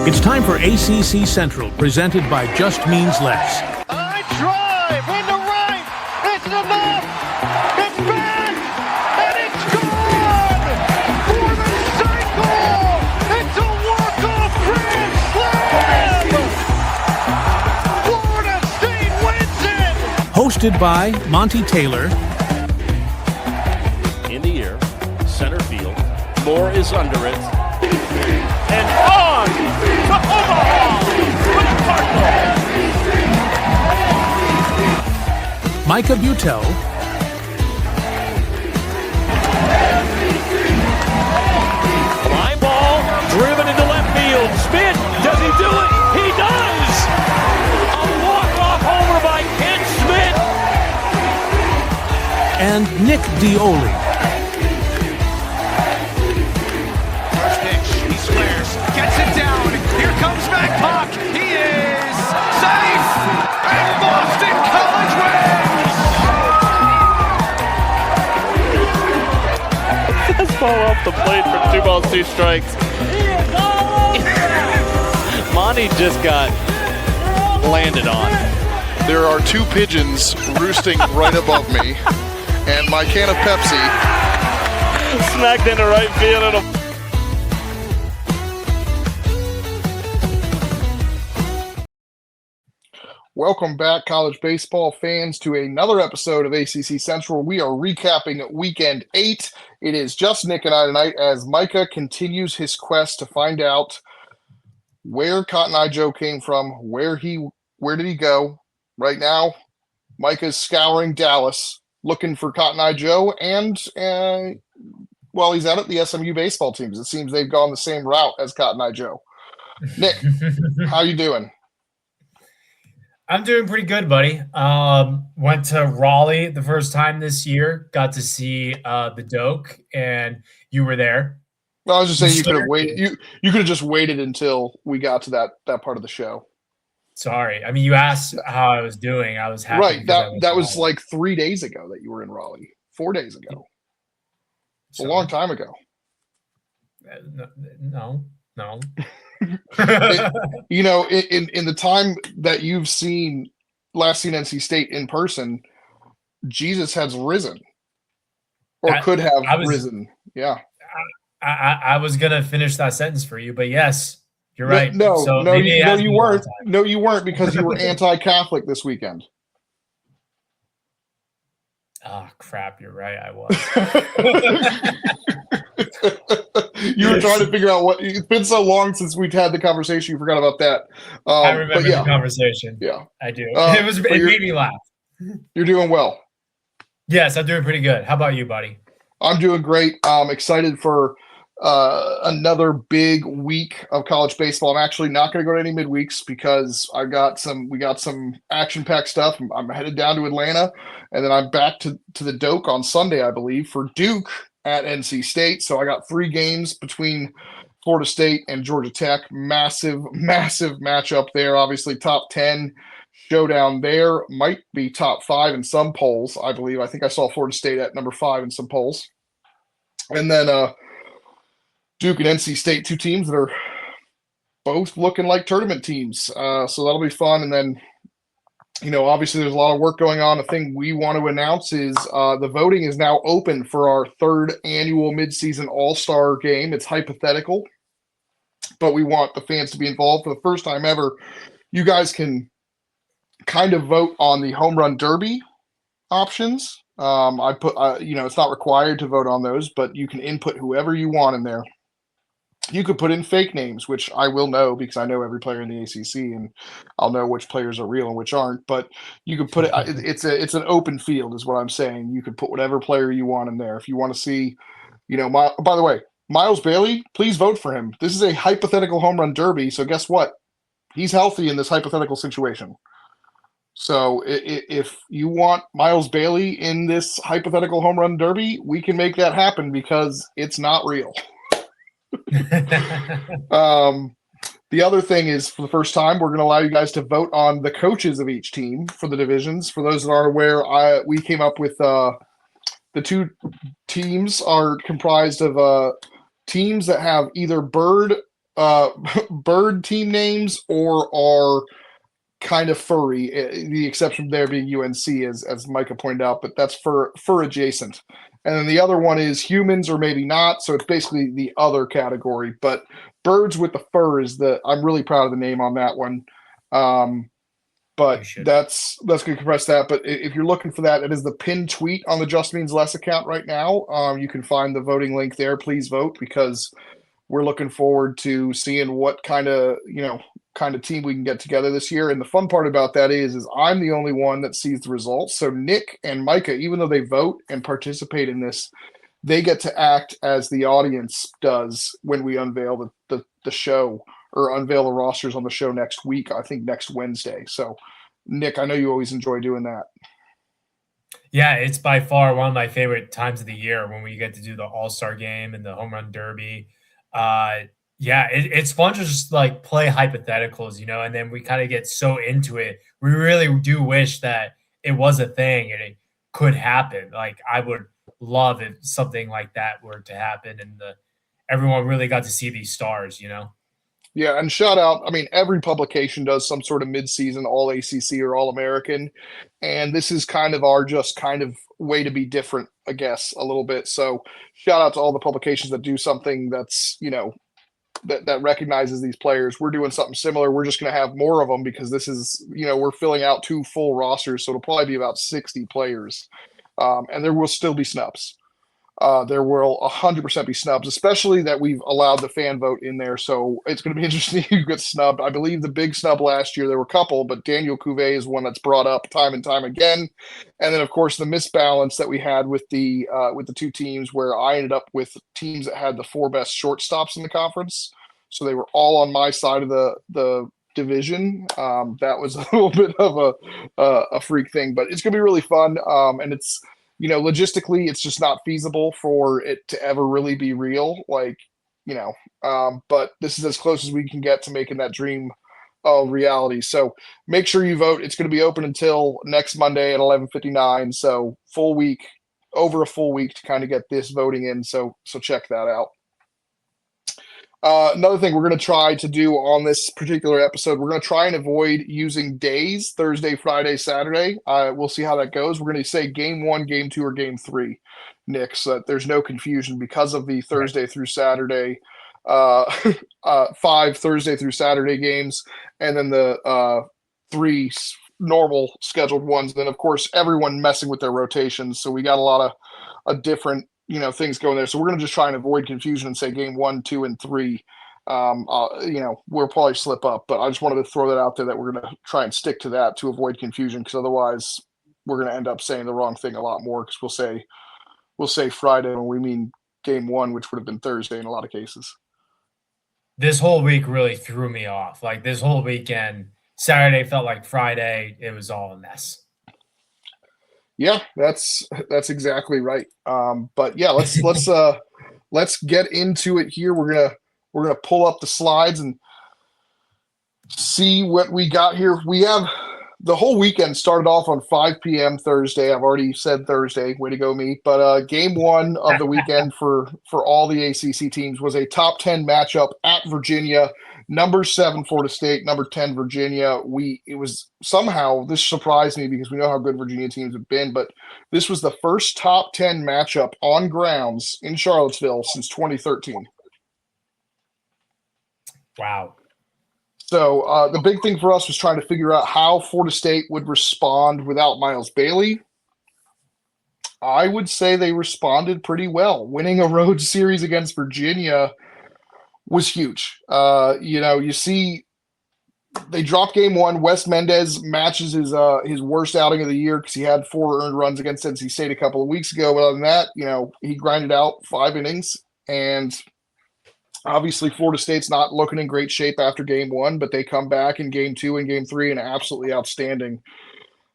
It's time for ACC Central, presented by Just Means Less. I drive into right. It's enough. It's back. And it's gone for the cycle. It's a walk-off grand slam. Florida State wins it. Hosted by Monty Taylor. In the air, center field. Moore is under it. And on to Omaha for the Cardinals. Micah Butel. Fly ball driven into left field. Smith, does he do it? He does! A walk-off homer by Ken Smith. And Nick Dioli. Gets it down. Here comes Mac Puck. He is safe. And Boston College wins. Fastball off the plate for 2 balls, 2 strikes. Monty just got landed on. There are 2 pigeons roosting right above me, and my can of Pepsi Smacked into right field. And Welcome back, college baseball fans, to another episode of ACC Central. We are recapping Weekend 8. It is just Nick and I tonight as Micah continues his quest to find out where Cotton Eye Joe came from, where did he go. Right now, Micah's scouring Dallas, looking for Cotton Eye Joe, and while he's out at the SMU baseball teams, it seems they've gone the same route as Cotton Eye Joe. Nick, how you doing? I'm doing pretty good, buddy. Went to Raleigh the first time this year. Got to see the Doak, and you were there. Well, I was just saying you could have waited. You could have just waited until we got to that part of the show. Sorry, I mean you asked how I was doing. I was happy. Right. That was like 3 days ago that you were in Raleigh. 4 days ago. It's a long time ago. No. In the time that you've seen NC State in person, Jesus has risen, or could have risen. Yeah, I was gonna finish that sentence for you, but yes, you're right. No, you weren't. No, you weren't, because you were anti-Catholic this weekend. Oh crap! You're right. I was. You were trying to figure out what. It's been so long since we've had the conversation. You forgot about that. I remember the conversation. Yeah, I do. It made me laugh. You're doing well. Yes, I'm doing pretty good. How about you, buddy? I'm doing great. I'm excited for another big week of college baseball. I'm actually not going to go to any midweeks because we got some action-packed stuff. I'm headed down to Atlanta, and then I'm back to the Doak on Sunday, I believe, for Duke at NC State. So I got 3 games between Florida State and Georgia Tech. Massive matchup there. Obviously, top 10 showdown there. Might be top 5 in some polls, I believe. I think I saw Florida State at number 5 in some polls. And then Duke and NC State, 2 teams that are both looking like tournament teams. So that'll be fun. And then, obviously there's a lot of work going on. The thing we want to announce is the voting is now open for our 3rd annual midseason All-Star game. It's hypothetical, but we want the fans to be involved. For the first time ever, you guys can kind of vote on the home run derby options. It's not required to vote on those, but you can input whoever you want in there. You could put in fake names, which I will know because I know every player in the ACC, and I'll know which players are real and which aren't. But you could put it. It's an open field, is what I'm saying. You could put whatever player you want in there. If you want to see, by the way, Miles Bailey, please vote for him. This is a hypothetical home run derby. So guess what? He's healthy in this hypothetical situation. So if you want Miles Bailey in this hypothetical home run derby, we can make that happen because it's not real. The other thing is, for the first time, we're going to allow you guys to vote on the coaches of each team for the divisions. For those that aren't aware, we came up with the 2 teams are comprised of teams that have either Bird bird team names or are kind of furry. The exception there being UNC, as Micah pointed out, but that's fur adjacent. And then the other one is humans or maybe not. So it's basically the other category. But birds with the fur is I'm really proud of the name on that one. But that's going to compress that. But if you're looking for that, it is the pinned tweet on the Just Means Less account right now. You can find the voting link there. Please vote, because we're looking forward to seeing what kind of team we can get together this year. And the fun part about that is I'm the only one that sees the results. So Nick and Micah, even though they vote and participate in this, they get to act as the audience does when we unveil the show, or unveil the rosters on the show next week, I think next Wednesday. So Nick, I know you always enjoy doing that. Yeah, it's by far one of my favorite times of the year when we get to do the All-Star game and the home run derby. It's fun to just like play hypotheticals, and then we kind of get so into it. We really do wish that it was a thing and it could happen. Like, I would love if something like that were to happen and everyone really got to see these stars, Yeah, and shout out, every publication does some sort of mid-season all ACC or all American, and this is kind of our just kind of way to be different, I guess, a little bit. So shout out to all the publications that do something that's, that recognizes these players. We're doing something similar. We're just going to have more of them because this is, we're filling out 2 full rosters, so it'll probably be about 60 players, and there will still be snubs. There will 100% be snubs, especially that we've allowed the fan vote in there. So it's going to be interesting who gets snubbed. I believe the big snub last year, there were a couple, but Daniel Cuvée is one that's brought up time and time again. And then, of course, the misbalance that we had with the 2 teams, where I ended up with teams that had the 4 best shortstops in the conference. So they were all on my side of the division. That was a little bit of a freak thing, but it's going to be really fun. And it's, logistically, it's just not feasible for it to ever really be real. But this is as close as we can get to making that dream a reality. So make sure you vote. It's going to be open until next Monday at 11:59. So over a full week to kind of get this voting in. So check that out. Another thing we're going to try to do on this particular episode, we're going to try and avoid using days, Thursday, Friday, Saturday. We'll see how that goes. We're going to say game 1, game 2, or game 3, Nick, so that there's no confusion because of the Thursday through Saturday, 5 Thursday through Saturday games, and then the 3 normal scheduled ones. Then, of course, everyone messing with their rotations. So we got a lot of different things going there. So we're going to just try and avoid confusion and say game 1, 2, and 3. We'll probably slip up, but I just wanted to throw that out there that we're going to try and stick to that to avoid confusion, because otherwise we're going to end up saying the wrong thing a lot more, because we'll say Friday when we mean game 1, which would have been Thursday in a lot of cases. This whole week really threw me off. Like, this whole weekend, Saturday felt like Friday. It was all a mess. Yeah, that's exactly right. But yeah, let's get into it here. We're gonna pull up the slides and see what we got here. We have the whole weekend started off on 5 p.m. Thursday. I've already said Thursday. Way to go, me. But game 1 of the weekend for all the ACC teams was a top 10 matchup at Virginia. Number 7 Florida State, number 10 Virginia. This surprised me because we know how good Virginia teams have been, but this was the first top 10 matchup on grounds in Charlottesville since 2013. Wow. So the big thing for us was trying to figure out how Florida State would respond without Miles Bailey. I would say they responded pretty well. Winning a road series against Virginia was huge. You see they dropped game 1. Wes Mendez matches his worst outing of the year because he had 4 earned runs against NC State a couple of weeks ago. But other than that, he grinded out 5 innings. And obviously Florida State's not looking in great shape after game 1, but they come back in game 2 and game 3 and absolutely outstanding.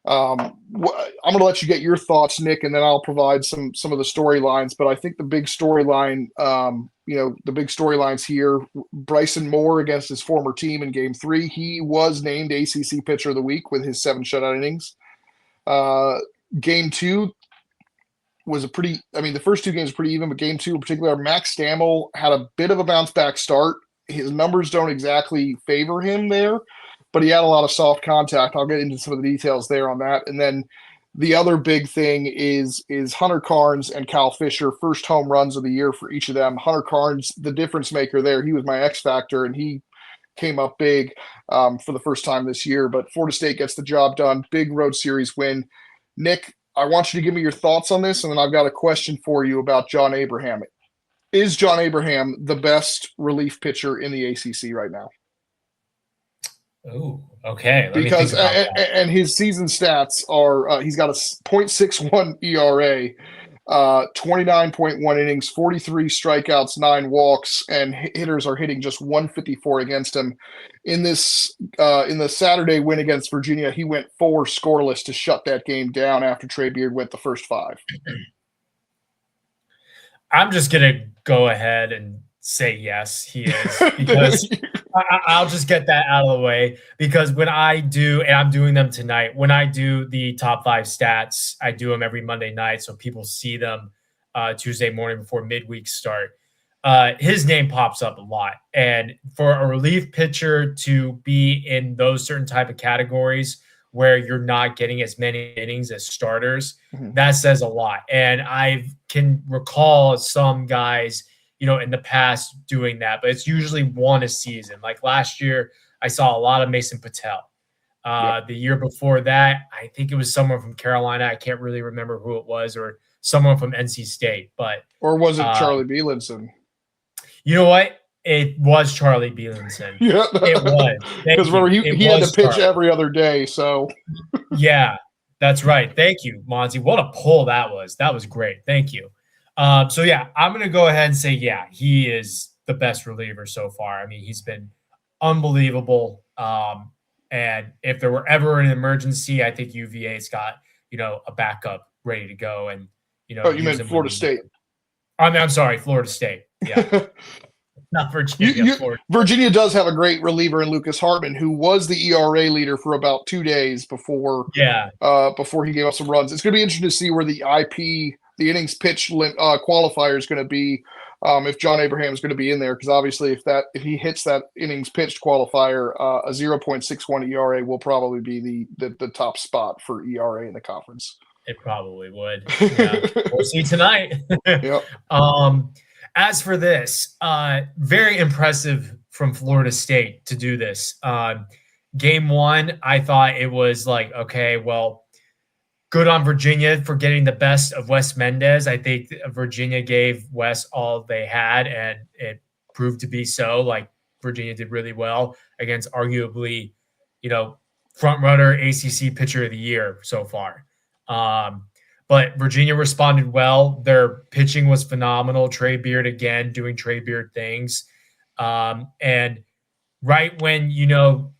I'm going to let you get your thoughts, Nick, and then I'll provide some of the storylines. But I think the big storyline, the big storylines here, Bryson Moore against his former team in game 3. He was named ACC Pitcher of the Week with his 7 shutout innings. Game 2 was the first 2 games were pretty even, but game 2 in particular, Max Stammel had a bit of a bounce back start. his numbers don't exactly favor him there, but he had a lot of soft contact. I'll get into some of the details there on that. And then the other big thing is Hunter Carnes and Cal Fisher, first home runs of the year for each of them. Hunter Carnes, the difference maker there. He was my X factor, and he came up big for the first time this year. But Florida State gets the job done. Big road series win. Nick, I want you to give me your thoughts on this, and then I've got a question for you about John Abraham. Is John Abraham the best relief pitcher in the ACC right now? Oh, okay. Because and his season stats are he's got a .61 ERA, 29.1 innings, 43 strikeouts, 9 walks, and hitters are hitting just 154 against him. In the Saturday win against Virginia, he went 4 scoreless to shut that game down after Trey Beard went the first 5. I'm just gonna go ahead and say yes, he is, because I'll just get that out of the way, because when I do, and I'm doing them tonight, when I do the top 5 stats, I do them every Monday night so people see them Tuesday morning before midweek start. His name pops up a lot, and for a relief pitcher to be in those certain type of categories where you're not getting as many innings as starters, that says a lot. And I can recall some guys, in the past doing that, but it's usually one a season. Like last year, I saw a lot of Mason Patel. The year before that, I think it was someone from Carolina. I can't really remember who it was, or someone from NC State. Or was it Charlie Bielenson? You know what? It was Charlie Bielenson. Yeah, it was. Because remember, he had to pitch every other day. So yeah, that's right. Thank you, Monty. What a pull that was. That was great. Thank you. So yeah, I'm going to go ahead and say, yeah, he is the best reliever so far. I mean, he's been unbelievable. And if there were ever an emergency, I think UVA's got, a backup ready to go. And, you meant Florida State. I'm sorry, Florida State. Yeah. Not Virginia. Virginia does have a great reliever in Lucas Hartman, who was the ERA leader for about 2 days before he gave up some runs. It's going to be interesting to see where the IP, the innings pitch qualifier is going to be, if John Abraham is going to be in there, because obviously if he hits that innings pitched qualifier, a 0.61 ERA will probably be the top spot for ERA in the conference. It probably would. Yeah. We'll see tonight. Yep. As for this, very impressive from Florida State to do this. Game 1, I thought it was like, okay, well, good on Virginia for getting the best of Wes Mendez. I think Virginia gave Wes all they had, and it proved to be so. Like, Virginia did really well against arguably, front runner ACC pitcher of the year so far. But Virginia responded well. Their pitching was phenomenal. Trey Beard again doing Trey Beard things. And right when,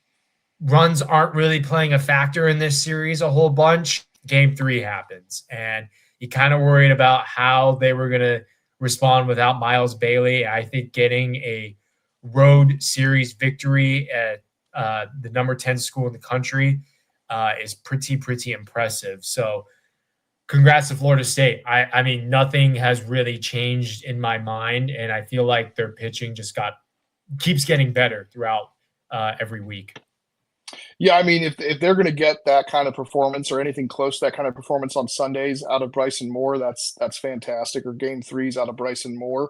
runs aren't really playing a factor in this series a whole bunch, Game 3 happens. And you kind of worried about how they were going to respond without Miles Bailey. I think getting a road series victory at the number 10 school in the country is pretty impressive. So congrats to Florida State. I mean, nothing has really changed in my mind, and I feel like their pitching just keeps getting better throughout every week. Yeah, I mean, if they're going to get that kind of performance or anything close to that kind of performance on Sundays out of Bryson Moore, that's fantastic. Or Game 3s out of Bryson Moore.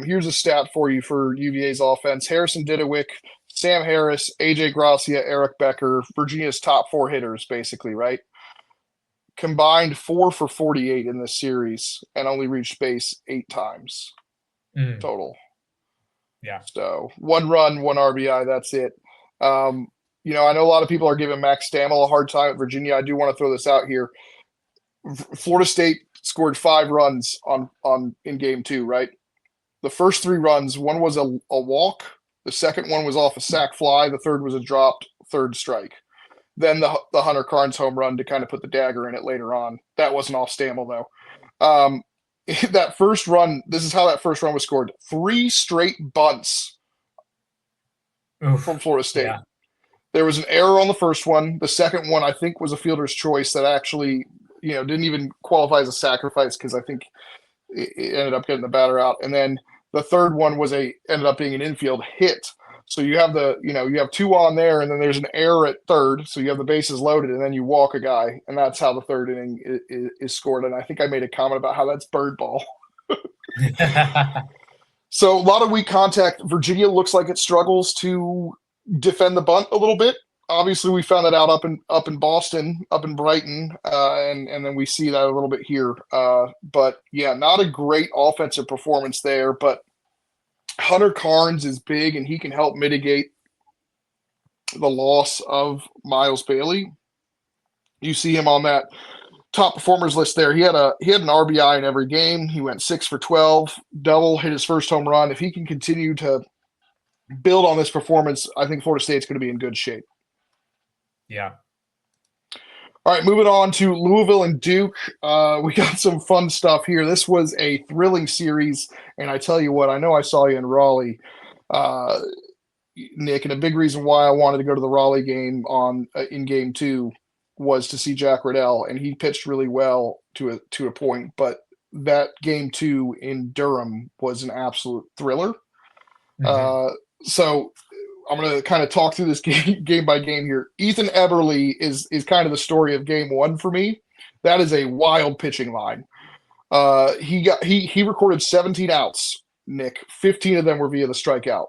Here's a stat for you for UVA's offense: Harrison Didewick, Sam Harris, AJ Gracia, Eric Becker, Virginia's top 4 hitters, basically, right? Combined 4 for 48 in this series and only reached base 8 times total. Yeah. So 1 run, 1 RBI. That's it. I know a lot of people are giving Max Stammel a hard time at Virginia. I do want to throw this out here. Florida State scored 5 runs in Game 2, right? The first 3 runs, one was a walk. The second one was off a sac fly. The third was a dropped third strike. Then the Hunter Carnes home run to kind of put the dagger in it later on. That wasn't off Stammel, though. That first run, this is how that first run was scored. 3 straight bunts from Florida State. Yeah. There was an error on the first one. The second one, I think, was a fielder's choice that actually, didn't even qualify as a sacrifice because I think it ended up getting the batter out. And then The third one ended up being an infield hit. So you have you have two on there, and then there's an error at third. So you have the bases loaded, and then you walk a guy, and that's how the third inning is scored. And I think I made a comment about how that's bird ball. So a lot of weak contact. Virginia looks like it struggles to defend the bunt a little bit. Obviously, we found that out up in Boston, up in Brighton, and then we see that a little bit here. But yeah, not a great offensive performance there. But Hunter Carnes is big, and he can help mitigate the loss of Miles Bailey. You see him on that top performers list there. He had an RBI in every game. He went 6 for 12, double, hit his first home run. If he can continue to build on this performance, I think Florida State's going to be in good shape. Yeah. All right, moving on to Louisville and Duke. We got some fun stuff here. This was a thrilling series, and I tell you what, I know I saw you in Raleigh, Nick, and a big reason why I wanted to go to the Raleigh game in Game 2 was to see Jack Riddell, and he pitched really well to a point, but that Game 2 in Durham was an absolute thriller. Mm-hmm. So I'm going to kind of talk through this game by game here. Ethan Eberle is kind of the story of Game 1 for me. That is a wild pitching line. He recorded 17 outs, Nick. 15 of them were via the strikeout.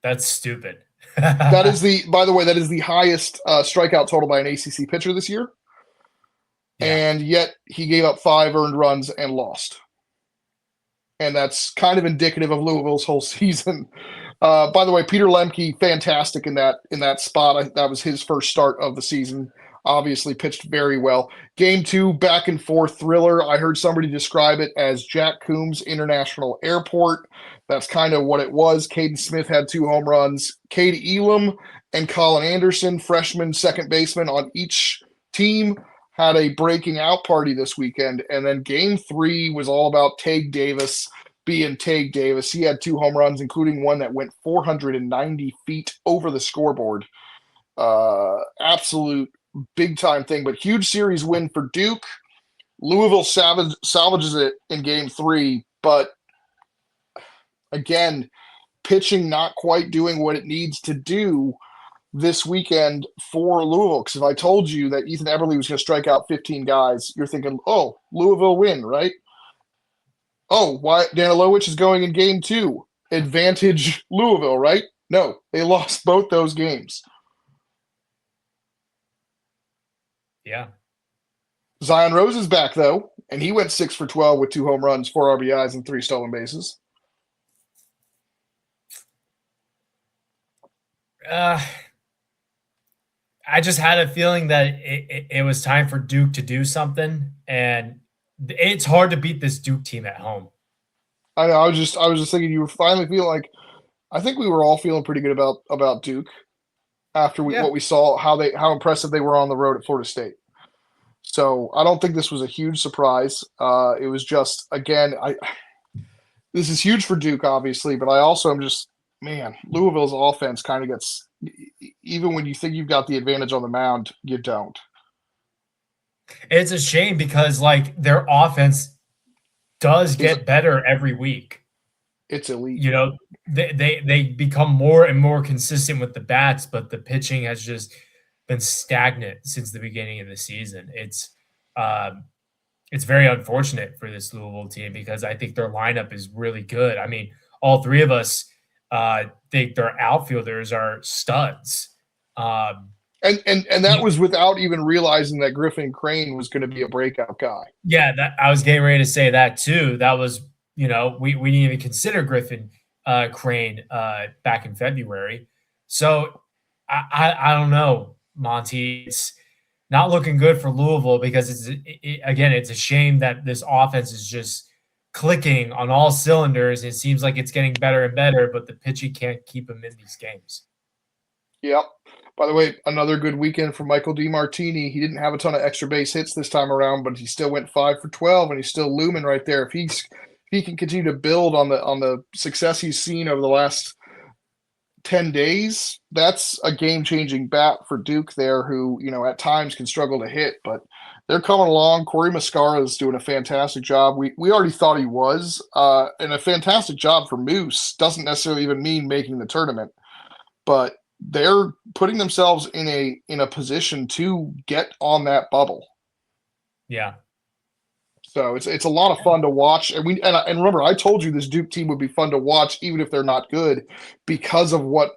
That's stupid. By the way, that is the highest strikeout total by an ACC pitcher this year. Yeah. And yet he gave up 5 earned runs and lost. And that's kind of indicative of Louisville's whole season. By the way, Peter Lemke, fantastic in that spot. That was his first start of the season. Obviously pitched very well. Game 2, back and forth thriller. I heard somebody describe it as Jack Coombs International Airport. That's kind of what it was. Caden Smith had 2 home runs. Cade Elam and Colin Anderson, freshman second baseman on each team, had a breaking out party this weekend. And then Game 3 was all about Tage Davis being Tage Davis. He had 2 home runs, including one that went 490 feet over the scoreboard. Absolute big-time thing, but huge series win for Duke. Louisville salvages it in Game 3, but again, pitching not quite doing what it needs to do this weekend for Louisville. Because if I told you that Ethan Eberle was going to strike out 15 guys, you're thinking, oh, Louisville win, right? Oh, why Danilowicz is going in Game 2. Advantage Louisville, right? No, they lost both those games. Yeah. Zion Rose is back, though, and he went 6 for 12 with 2 home runs, 4 RBIs, and 3 stolen bases. I just had a feeling that it was time for Duke to do something, and it's hard to beat this Duke team at home. I know. I was just thinking you were finally feeling like, I think we were all feeling pretty good about Duke after what we saw, how impressive they were on the road at Florida State. So I don't think this was a huge surprise. It was just, again, this is huge for Duke, obviously, but I also am just, man, Louisville's offense kind of gets, even when you think you've got the advantage on the mound, you don't. It's a shame because like their offense does get better every week. It's elite. You know, they become more and more consistent with the bats, but the pitching has just been stagnant since the beginning of the season. It's very unfortunate for this Louisville team because I think their lineup is really good. I mean, all 3 of us think their outfielders are studs. And that was without even realizing that Griffin Crane was going to be a breakout guy. Yeah, I was getting ready to say that too. That was, we didn't even consider Griffin Crane back in February. So I don't know, Monty. It's not looking good for Louisville because it's a shame that this offense is just clicking on all cylinders. It seems like it's getting better and better, but the pitching can't keep them in these games. Yep. By the way, another good weekend for Michael DiMartini. He didn't have a ton of extra base hits this time around, but he still went 5 for 12, and he's still looming right there. If he can continue to build on the success he's seen over the last 10 days, that's a game-changing bat for Duke there, who at times can struggle to hit, but they're coming along. Corey Mascara is doing a fantastic job. We already thought he was, and a fantastic job for Moose. Doesn't necessarily even mean making the tournament, but they're putting themselves in a position to get on that bubble. Yeah. So it's a lot of fun to watch. And and remember, I told you this Duke team would be fun to watch, even if they're not good, because of what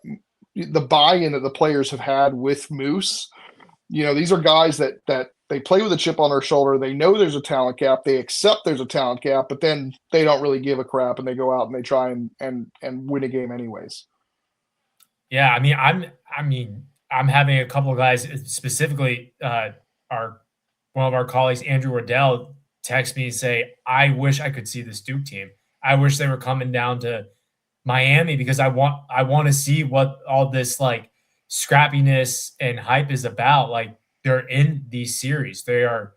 the buy-in that the players have had with Moose. These are guys that they play with a chip on their shoulder. They know there's a talent gap. They accept there's a talent gap, but then they don't really give a crap and they go out and they try and win a game anyways. Yeah, I'm having a couple of guys, specifically one of our colleagues, Andrew Waddell, text me and say, I wish I could see this Duke team. I wish they were coming down to Miami because I want to see what all this like scrappiness and hype is about. Like, they're in these series. They are,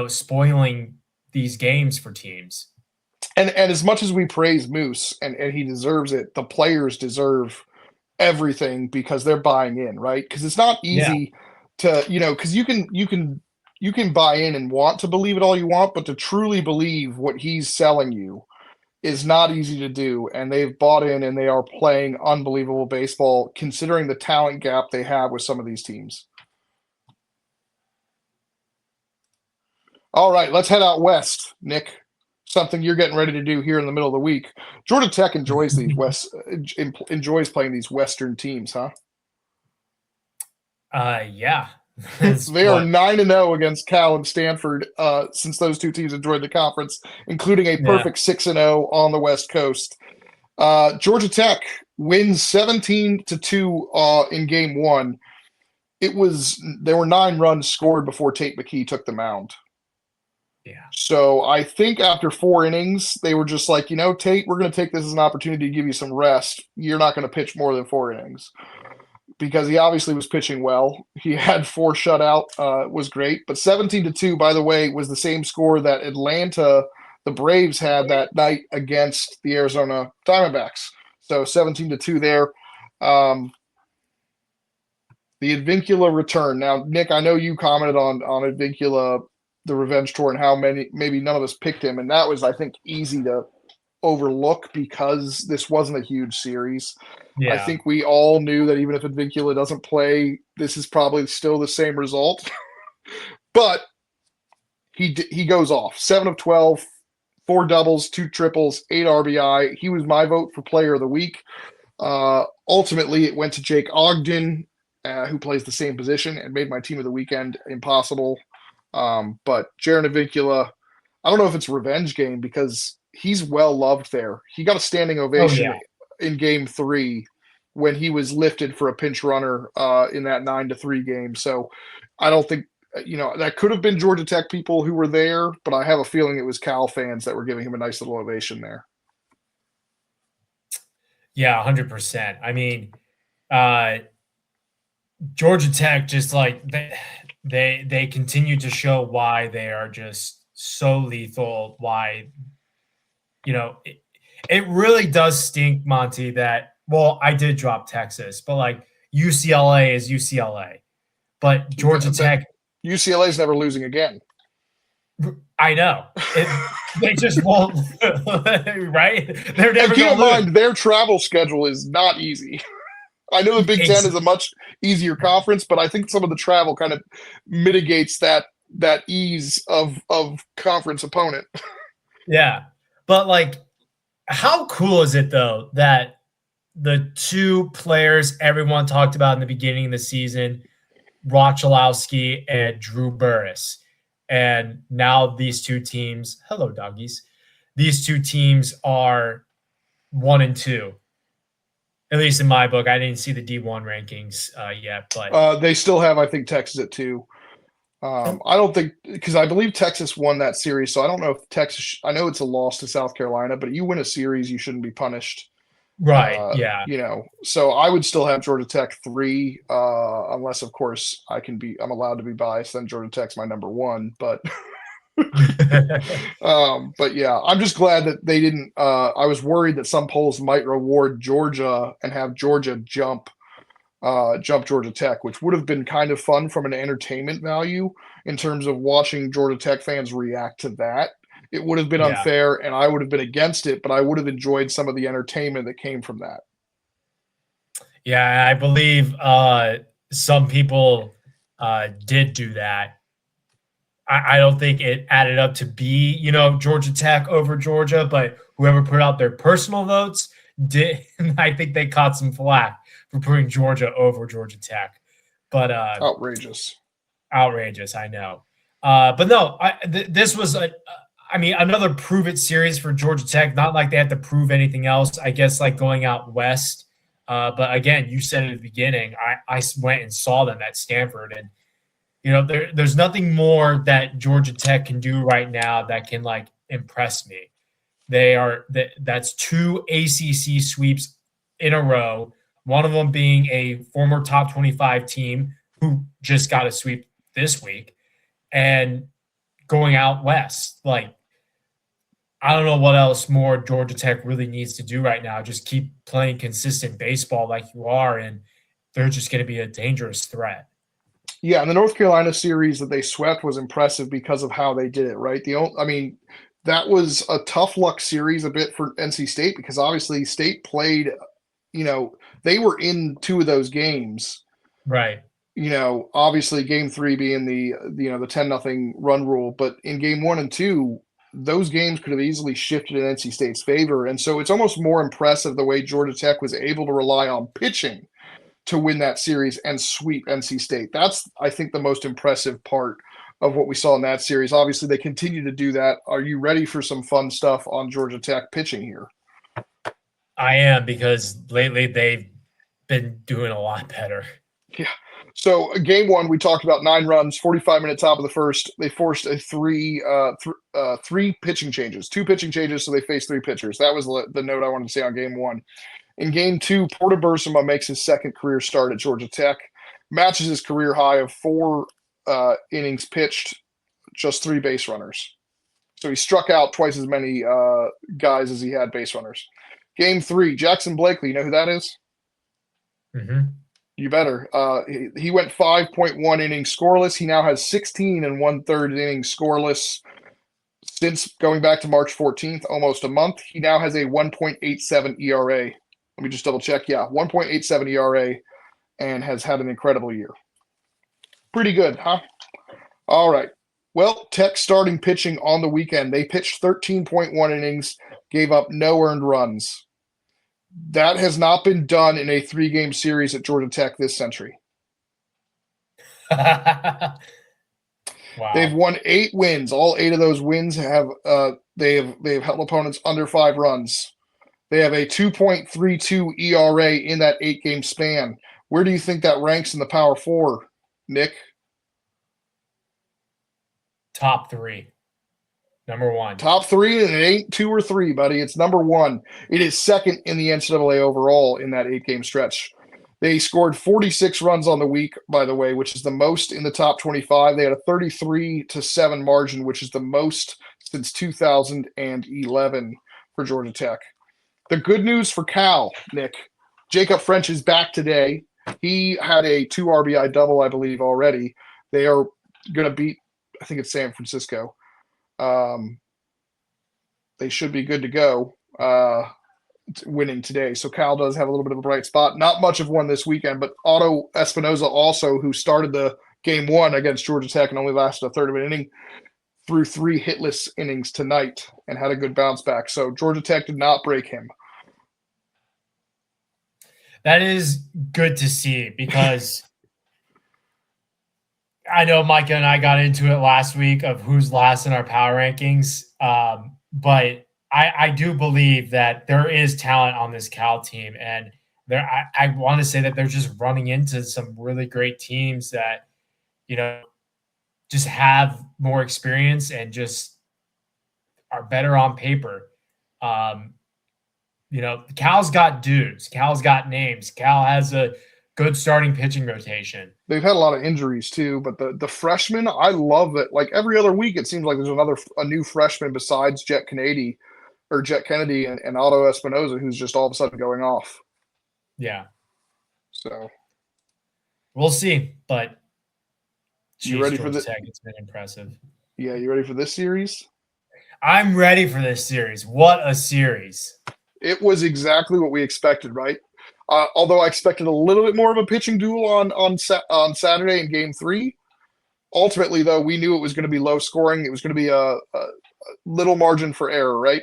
spoiling these games for teams. And as much as we praise Moose and he deserves it, the players deserve everything because they're buying in, right? Because it's not easy to, because you can buy in and want to believe it all you want, but to truly believe what he's selling you is not easy to do. And they've bought in and they are playing unbelievable baseball considering the talent gap they have with some of these teams. All right, let's head out west, Nick. Something you're getting ready to do here in the middle of the week. Georgia Tech enjoys enjoys playing these Western teams, huh? Yeah. They are 9-0 against Cal and Stanford since those two teams have joined the conference, including a perfect 6-0 on the West Coast. Georgia Tech wins 17-2 in game one. There were 9 runs scored before Tate McKee took the mound. Yeah. So I think after 4 innings, they were just like, Tate, we're going to take this as an opportunity to give you some rest. You're not going to pitch more than 4 innings. Because he obviously was pitching well. He had 4 shutout, was great. But 17-2, by the way, was the same score that Atlanta, the Braves, had that night against the Arizona Diamondbacks. So 17-2 there. The Advincula return. Now, Nick, I know you commented on Advincula, the revenge tour, and how maybe none of us picked him. And that was, I think, easy to overlook because this wasn't a huge series. Yeah. I think we all knew that even if Advincula doesn't play, this is probably still the same result. But he goes off. 7 of 12, 4 doubles, 2 triples, 8 RBI. He was my vote for player of the week. Ultimately, it went to Jake Ogden, who plays the same position and made my team of the weekend impossible. But Jaron Advincula, I don't know if it's a revenge game because he's well loved there. He got a standing ovation in game 3 when he was lifted for a pinch runner in that 9-3 game. So I don't think, that could have been Georgia Tech people who were there, but I have a feeling it was Cal fans that were giving him a nice little ovation there. Yeah, 100%. I mean, Georgia Tech just like they continue to show why they are just so lethal, why it really does stink, Monty, that, well, I did drop Texas, but like UCLA is UCLA. But Georgia Tech. UCLA is never losing again. I know. They just won't, right? They're never keep in mind, their travel schedule is not easy. I know the Big Ten is a much easier conference, but I think some of the travel kind of mitigates that ease of conference opponent. Yeah. But like, how cool is it though that the 2 players everyone talked about in the beginning of the season, Rochalowski and Drew Burris, and now these 2 teams, hello doggies, these 2 teams are 1 and 2. At least in my book. I didn't see the D1 rankings yet, but they still have, I think, Texas at 2. I don't think, because I believe Texas won that series, so I don't know if Texas. I know it's a loss to South Carolina, but you win a series, you shouldn't be punished, right? Yeah, So I would still have Georgia Tech 3, unless, of course, I'm allowed to be biased. Then Georgia Tech's my number 1, but. But yeah, I'm just glad that they didn't. I was worried that some polls might reward Georgia and have Georgia jump jump Georgia Tech, which would have been kind of fun from an entertainment value in terms of watching Georgia Tech fans react to that. It would have been Yeah. unfair, and I would have been against it, but I would have enjoyed some of the entertainment that came from that. Yeah, I believe some people did do that. I don't think it added up to be, Georgia Tech over Georgia, but whoever put out their personal votes did. I think they caught some flack for putting Georgia over Georgia Tech. But outrageous, I know. But no, this was another prove it series for Georgia Tech. Not like they had to prove anything else. I guess like going out west. But again, you said at the beginning, I went and saw them at Stanford, and there's nothing more that Georgia Tech can do right now that can like impress me. That's 2 ACC sweeps in a row. One of them being a former top 25 team who just got a sweep this week, and going out west. Like, I don't know what else more Georgia Tech really needs to do right now. Just keep playing consistent baseball like you are, and they're just going to be a dangerous threat. Yeah, and the North Carolina series that they swept was impressive because of how they did it, right? That was a tough luck series a bit for NC State because obviously State played, they were in 2 of those games. Right. Obviously game 3 being the 10-0 run rule, but in game 1 and 2, those games could have easily shifted in NC State's favor. And so it's almost more impressive the way Georgia Tech was able to rely on pitching to win that series and sweep NC State. That's, I think, the most impressive part of what we saw in that series. Obviously, they continue to do that. Are you ready for some fun stuff on Georgia Tech pitching here? I am, because lately they've been doing a lot better. Yeah. So game 1, we talked about 9 runs, 45-minute top of the first. They forced a 3 pitching changes, 2 pitching changes, so they faced 3 pitchers. That was the note I wanted to say on game 1. In game 2, Porter Bursama makes his second career start at Georgia Tech, matches his career high of 4 innings pitched, just 3 base runners. So he struck out twice as many guys as he had base runners. Game 3, Jackson Blakely, you know who that is? Mm-hmm. You better. He went 5.1 innings scoreless. He now has 16 1/3 innings scoreless since going back to March 14th, almost a month. He now has a 1.87 ERA. Let me just double check. Yeah, 1.87 ERA, and has had an incredible year. Pretty good, huh? All right. Well, Tech starting pitching on the weekend. They pitched 13.1 innings, gave up no earned runs. That has not been done in a 3-game series at Georgia Tech this century. Wow. They've won 8 wins. All 8 of those wins have they've held opponents under 5 runs. They have a 2.32 ERA in that 8-game span. Where do you think that ranks in the Power 4, Nick? Top 3. Number 1. Top 3, and it ain't 2 or 3, buddy. It's number 1. It is second in the NCAA overall in that 8-game stretch. They scored 46 runs on the week, by the way, which is the most in the top 25. They had a 33-7 margin, which is the most since 2011 for Georgia Tech. The good news for Cal, Nick, Jacob French is back today. He had a 2 RBI double, I believe, already. They are going to beat, I think it's San Francisco. They should be good to go winning today. So Cal does have a little bit of a bright spot. Not much of one this weekend, but Otto Espinoza also, who started the game 1 against Georgia Tech and only lasted a third of an inning, threw 3 hitless innings tonight and had a good bounce back. So Georgia Tech did not break him. That is good to see, because I know Micah and I got into it last week of who's last in our power rankings. But I do believe that there is talent on this Cal team. And I want to say that they're just running into some really great teams that, just have more experience and just are better on paper. Cal's got dudes. Cal's got names. Cal has a good starting pitching rotation. They've had a lot of injuries too, but the freshmen, I love it. Like every other week, it seems like there's a new freshman besides Jet Kennedy and Otto Espinoza, who's just all of a sudden going off. Yeah. So We'll see, but You ready for Georgia the? Tech, it's been impressive. Yeah, you ready for this series? I'm ready for this series. What a series. It was exactly what we expected, right? Although I expected a little bit more of a pitching duel on Saturday in Game 3. Ultimately, though, we knew it was going to be low scoring. It was going to be a little margin for error, right?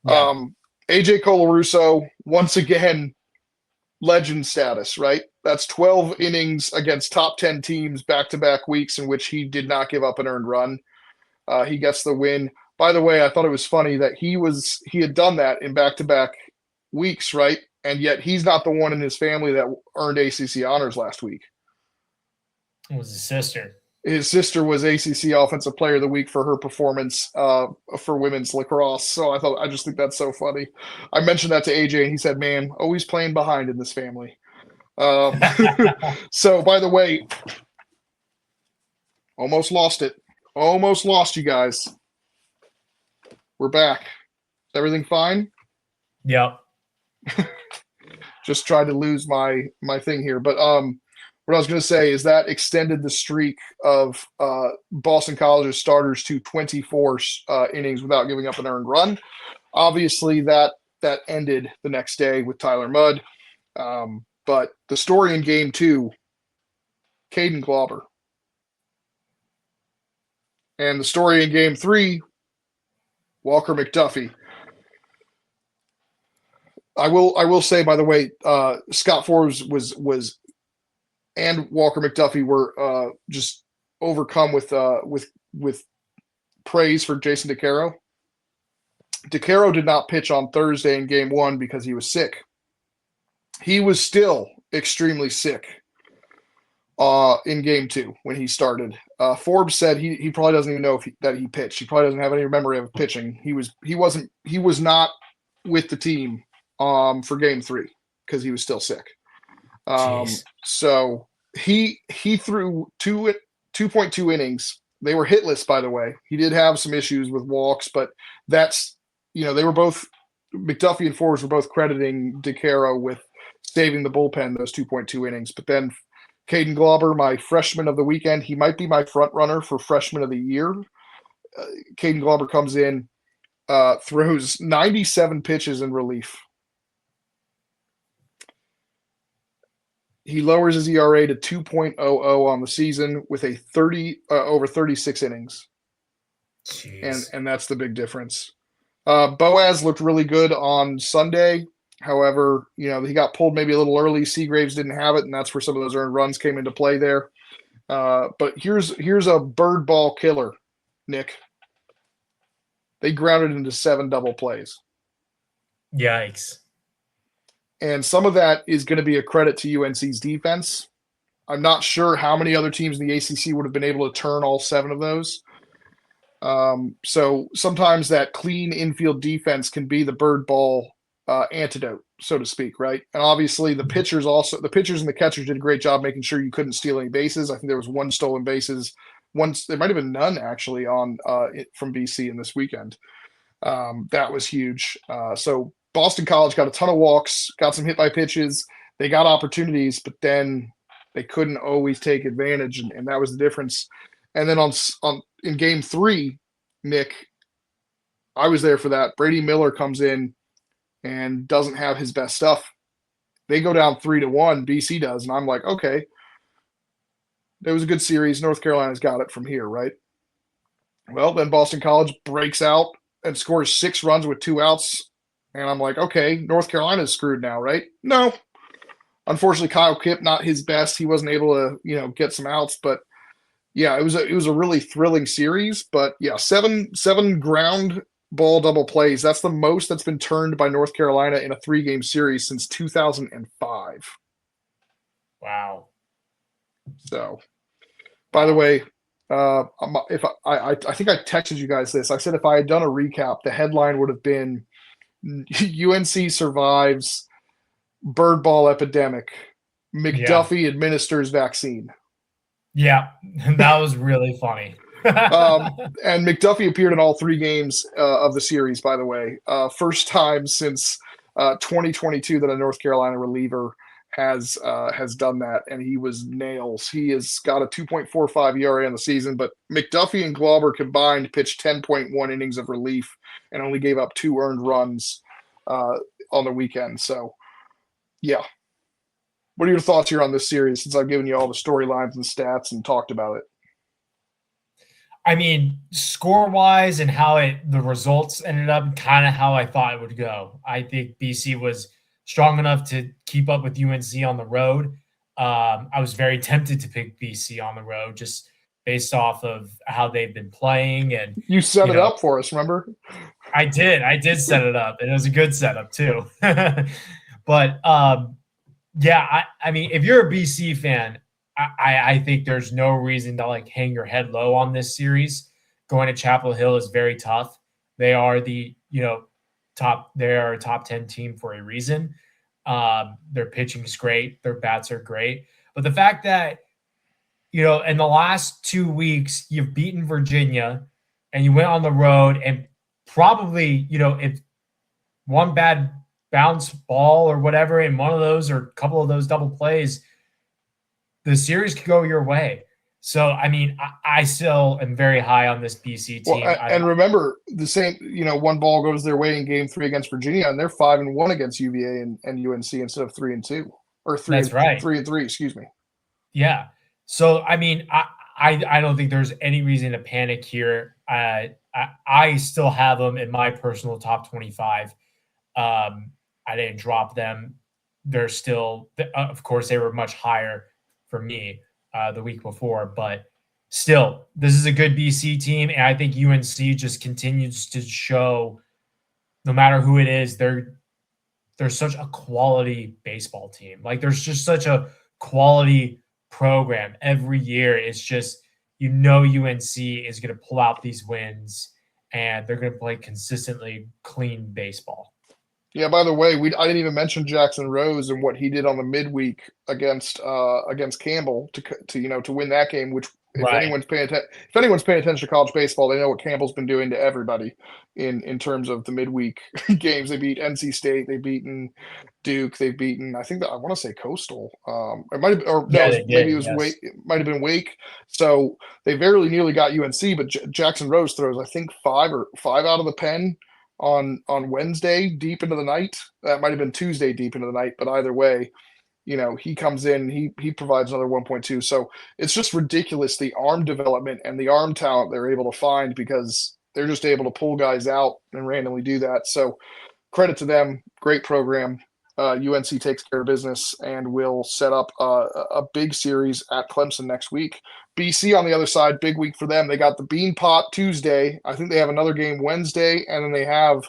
Yeah. AJ Colarusso, once again, legend status, right? That's 12 innings against top 10 teams back-to-back weeks in which he did not give up an earned run. He gets the win. By the way, I thought it was funny that he had done that in back-to-back weeks, right? And yet he's not the one in his family that earned ACC honors last week. It was his sister. His sister was ACC Offensive Player of the Week for her performance for women's lacrosse. So I just think that's so funny. I mentioned that to AJ, and he said, "Man, always playing behind in this family." So, by the way, almost lost it. Almost lost you guys. We're back. Is everything fine? Yep. Just tried to lose my thing here, but what I was going to say is that extended the streak of Boston College's starters to 24 innings without giving up an earned run. Obviously, that ended the next day with Tyler Mudd. But the story in Game 2, Caden Glauber. And the story in Game 3, Walker McDuffie. I will say, by the way, Scott Forbes was and Walker McDuffie were just overcome with praise for Jason DeCaro. DeCaro did not pitch on Thursday in Game 1 because he was sick. He was still extremely sick in Game 2 when he started. Forbes said he probably doesn't even know that he pitched. He probably doesn't have any memory of pitching. He was not with the team for Game 3 because he was still sick. So he threw 2.2 innings. They were hitless, by the way. He did have some issues with walks, but that's, they were both, McDuffie and Forbes were both crediting DeCaro with saving the bullpen those 2.2 innings. But then Caden Glauber, my freshman of the weekend, he might be my front runner for freshman of the year. Caden Glauber comes in, throws 97 pitches in relief. He lowers his ERA to 2.00 on the season with a over 36 innings. Jeez. And that's the big difference. Boaz looked really good on Sunday. However, he got pulled maybe a little early. Seagraves didn't have it, and that's where some of those earned runs came into play there. But here's a bird ball killer, Nick. They grounded into 7 double plays. Yikes. And some of that is going to be a credit to UNC's defense. I'm not sure how many other teams in the ACC would have been able to turn all 7 of those. So sometimes that clean infield defense can be the bird ball antidote, so to speak, right? And obviously the pitchers and the catchers did a great job making sure you couldn't steal any bases. I think there was 1 stolen bases. There might have been none actually from BC in this weekend. That was huge. So Boston College got a ton of walks, got some hit by pitches. They got opportunities, but then they couldn't always take advantage, and that was the difference. And then in Game 3, Nick, I was there for that. Brady Miller comes in and doesn't have his best stuff. They go down 3-1. BC does, and I'm like, okay, it was a good series. North Carolina's got it from here, right? Well, then Boston College breaks out and scores 6 runs with 2 outs. And I'm like, okay, North Carolina's screwed now, right? No. Unfortunately, Kyle Kipp, not his best. He wasn't able to, get some outs. But, yeah, it was a really thrilling series. But, yeah, 7 ground ball double plays. That's the most that's been turned by North Carolina in a 3-game series since 2005. Wow. So, by the way, I think I texted you guys this. I said if I had done a recap, the headline would have been UNC survives bird ball epidemic. McDuffie administers vaccine. Yeah, that was really funny. And McDuffie appeared in all 3 games of the series, by the way. First time since 2022 that a North Carolina reliever has done that, and he was nails. He has got a 2.45 ERA in the season, but McDuffie and Glauber combined pitched 10.1 innings of relief and only gave up 2 earned runs on the weekend. So, yeah. What are your thoughts here on this series, since I've given you all the storylines and stats and talked about it? I mean, score-wise and how the results ended up, kind of how I thought it would go. I think BC was strong enough to keep up with UNC on the road. I was very tempted to pick BC on the road just based off of how they've been playing. And you set it up for us, remember? I did set it up, and it was a good setup too. But yeah, I mean, if you're a BC fan, I think there's no reason to like hang your head low on this series. Going to Chapel Hill is very tough. They are they are a top 10 team for a reason. Their pitching is great. Their bats are great. But the fact that, in the last 2 weeks, you've beaten Virginia and you went on the road and probably, if one bad bounce ball or whatever in one of those or a couple of those double plays, the series could go your way. So, I mean, I still am very high on this BC team. Well, and remember, the same, one ball goes their way in Game 3 against Virginia, and they're 5-1 against UVA and UNC instead of 3-2, or 3-3. Excuse me. Yeah. So, I mean, I don't think there's any reason to panic here. I still have them in my personal top 25. I didn't drop them. They're still, of course, they were much higher for me the week before, but still, this is a good BC team, and I think UNC just continues to show, no matter who it is, they're such a quality baseball team. Like, there's just such a quality program every year. It's just, UNC is going to pull out these wins, and they're going to play consistently clean baseball. Yeah, by the way, I didn't even mention Jackson Rose and what he did on the midweek against Campbell to win that game, which if anyone's paying attention to college baseball, they know what Campbell's been doing to everybody in terms of the midweek games. They beat NC State, they've beaten Duke, they've beaten, I want to say Coastal. It might have, or no, maybe it was Wake. It might have been Wake. So they very nearly got UNC, but Jackson Rose throws, I think, five out of the pen on Wednesday deep into the night. That might have been Tuesday deep into the night, but either way, he comes in, he provides another 1.2. So it's just ridiculous, the arm development and the arm talent they're able to find, because they're just able to pull guys out and randomly do that. So credit to them. Great program. UNC takes care of business and will set up a big series at Clemson next week. BC on the other side, big week for them. They got the Bean Pot Tuesday. I think they have another game Wednesday, and then they have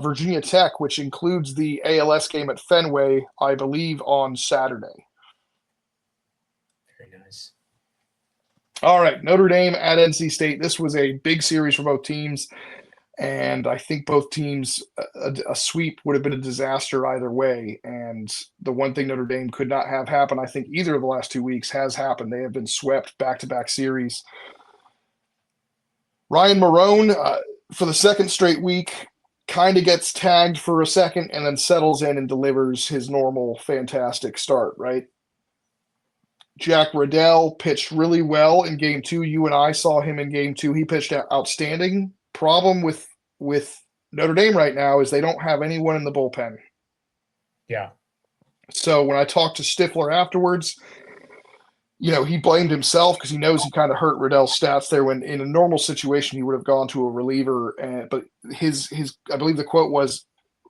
Virginia Tech, which includes the ALS game at Fenway, I believe, on Saturday. Very nice. All right, Notre Dame at NC State. This was a big series for both teams, and I think both teams, a sweep would have been a disaster either way. And the one thing Notre Dame could not have happen, I think either of the last 2 weeks, has happened. They have been swept back-to-back series. Ryan Marone, for the second straight week, kind of gets tagged for a second and then settles in and delivers his normal fantastic start, right? Jack Riddell pitched really well in Game 2. You and I saw him in Game 2. He pitched outstanding. Problem with Notre Dame right now is they don't have anyone in the bullpen. Yeah. So when I talked to Stifler afterwards, he blamed himself because he knows he kind of hurt Riddell's stats there, when in a normal situation he would have gone to a reliever. But his I believe the quote was,